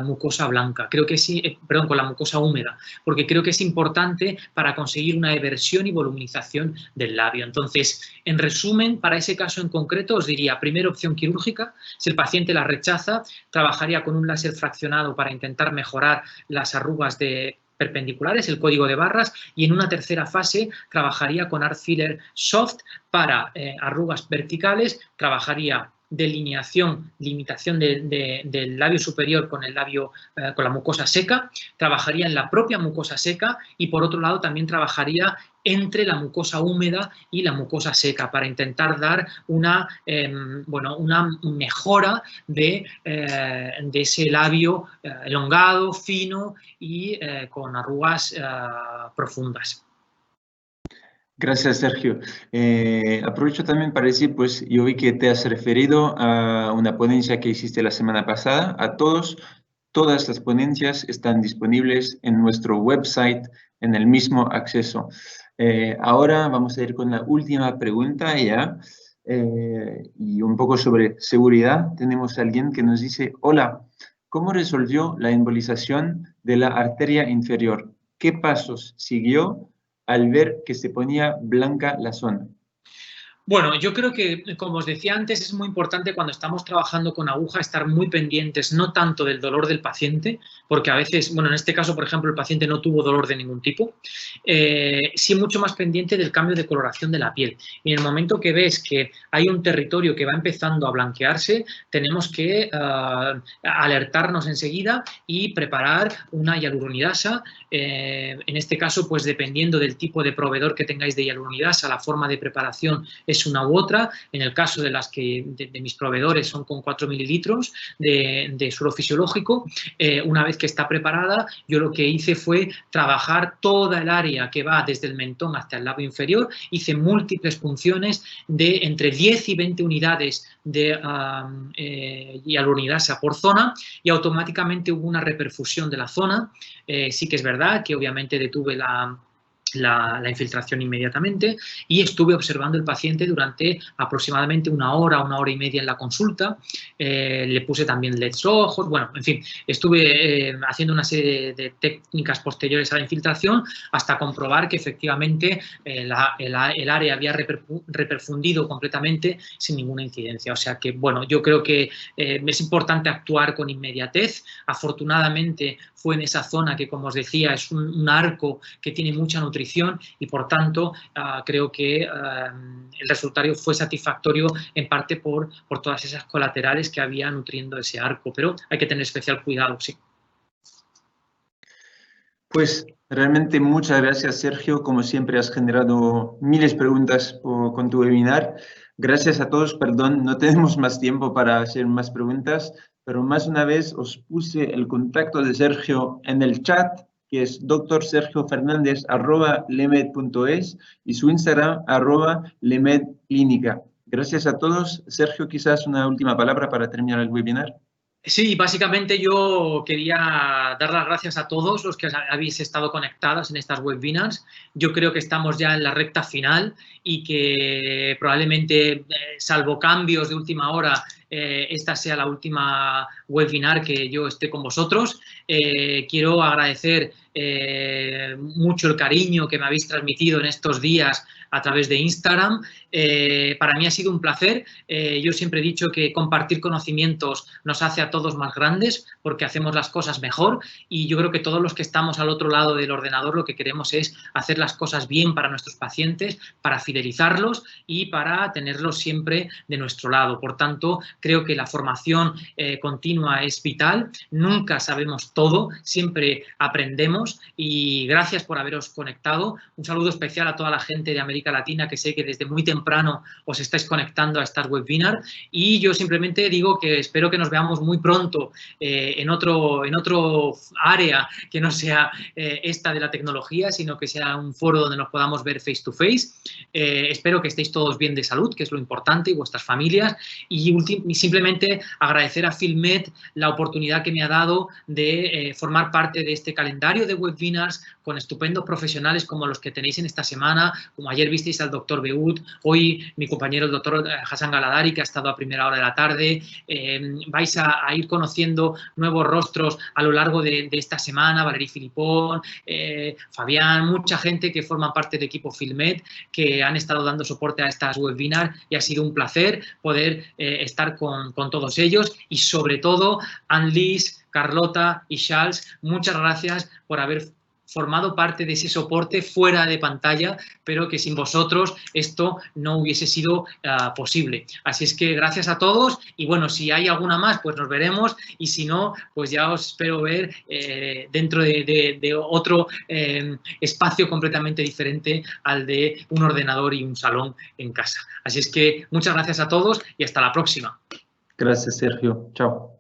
mucosa blanca. Creo que sí, perdón, con la mucosa húmeda, porque creo que es importante para conseguir una eversión y voluminización del labio. Entonces, en resumen, para ese caso en concreto os diría, primera opción quirúrgica. Si el paciente la rechaza, trabajaría con un láser fraccionado para intentar mejorar las arrugas perpendiculares, el código de barras, y en una tercera fase trabajaría con Art Filler Soft para arrugas verticales, trabajaría delineación, limitación del labio superior con el labio, con la mucosa seca, trabajaría en la propia mucosa seca y por otro lado también trabajaría entre la mucosa húmeda y la mucosa seca para intentar dar una mejora de ese labio elongado, fino y con arrugas profundas. Gracias, Sergio. Aprovecho también para decir, pues yo vi que te has referido a una ponencia que hiciste la semana pasada. Todas las ponencias están disponibles en nuestro website en el mismo acceso. Ahora vamos a ir con la última pregunta ya, y un poco sobre seguridad. Tenemos a alguien que nos dice, hola, ¿cómo resolvió la embolización de la arteria inferior? ¿Qué pasos siguió al ver que se ponía blanca la zona? Bueno, yo creo que, como os decía antes, es muy importante cuando estamos trabajando con aguja estar muy pendientes, no tanto del dolor del paciente, porque a veces, bueno, en este caso, por ejemplo, el paciente no tuvo dolor de ningún tipo, sí mucho más pendiente del cambio de coloración de la piel. Y en el momento que ves que hay un territorio que va empezando a blanquearse, tenemos que alertarnos enseguida y preparar una hialuronidasa. En este caso, pues dependiendo del tipo de proveedor que tengáis de hialuronidasa, la forma de preparación es es una u otra. En el caso de de mis proveedores son con 4 mililitros de suero fisiológico. Una vez que está preparada, yo lo que hice fue trabajar toda el área que va desde el mentón hasta el labio inferior. Hice múltiples punciones de entre 10 y 20 unidades de hialuronidasa por zona, y automáticamente hubo una reperfusión de la zona. Sí que es verdad que obviamente detuve la infiltración inmediatamente, y estuve observando el paciente durante aproximadamente una hora y media en la consulta. Le puse también LEDs rojos, bueno, en fin, estuve haciendo una serie de técnicas posteriores a la infiltración hasta comprobar que efectivamente el área había reperfundido completamente sin ninguna incidencia. O sea que, bueno, yo creo que es importante actuar con inmediatez. Afortunadamente fue en esa zona que, como os decía, es un arco que tiene mucha nutrición, y por tanto creo que el resultado fue satisfactorio en parte por todas esas colaterales que había nutriendo ese arco, pero hay que tener especial cuidado, sí. Pues realmente muchas gracias, Sergio. Como siempre has generado miles de preguntas con tu webinar. Gracias a todos. Perdón, no tenemos más tiempo para hacer más preguntas, pero más una vez os puse el contacto de Sergio en el chat, que es drsergiofernandez@lemed.es, y su Instagram @lemedclínica. Gracias a todos. Sergio, quizás una última palabra para terminar el webinar. Sí, básicamente yo quería dar las gracias a todos los que habéis estado conectados en estas webinars. Yo creo que estamos ya en la recta final y que probablemente, salvo cambios de última hora, esta sea la última webinar que yo esté con vosotros. Quiero agradecer mucho el cariño que me habéis transmitido en estos días a través de Instagram. Para mí ha sido un placer. Yo siempre he dicho que compartir conocimientos nos hace a todos más grandes porque hacemos las cosas mejor, y yo creo que todos los que estamos al otro lado del ordenador lo que queremos es hacer las cosas bien para nuestros pacientes, para fidelizarlos y para tenerlos siempre de nuestro lado. Por tanto, creo que la formación continua es vital. Nunca sabemos todo, siempre aprendemos, y gracias por haberos conectado. Un saludo especial a toda la gente de América Latina, que sé que desde muy temprano os estáis conectando a estas webinars, y yo simplemente digo que espero que nos veamos muy pronto en otro área que no sea esta de la tecnología, sino que sea un foro donde nos podamos ver face to face. Espero que estéis todos bien de salud, que es lo importante, y vuestras familias, y simplemente agradecer a FilmMed la oportunidad que me ha dado de formar parte de este calendario de webinars con estupendos profesionales como los que tenéis en esta semana, como ayer visteis al doctor Beut, hoy mi compañero el doctor Hassan Galadari, que ha estado a primera hora de la tarde. Vais a ir conociendo nuevos rostros a lo largo de esta semana, Valerie Filipón, Fabián, mucha gente que forma parte del equipo FilmMed, que han estado dando soporte a estas webinars, y ha sido un placer poder estar con todos ellos, y sobre todo Annelies, Carlota y Charles, muchas gracias por haber formado parte de ese soporte fuera de pantalla, pero que sin vosotros esto no hubiese sido posible. Así es que gracias a todos, y bueno, si hay alguna más, pues nos veremos, y si no, pues ya os espero ver dentro de otro espacio completamente diferente al de un ordenador y un salón en casa. Así es que muchas gracias a todos y hasta la próxima. Gracias, Sergio. Chao.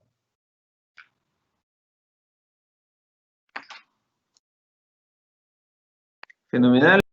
Fenomenal.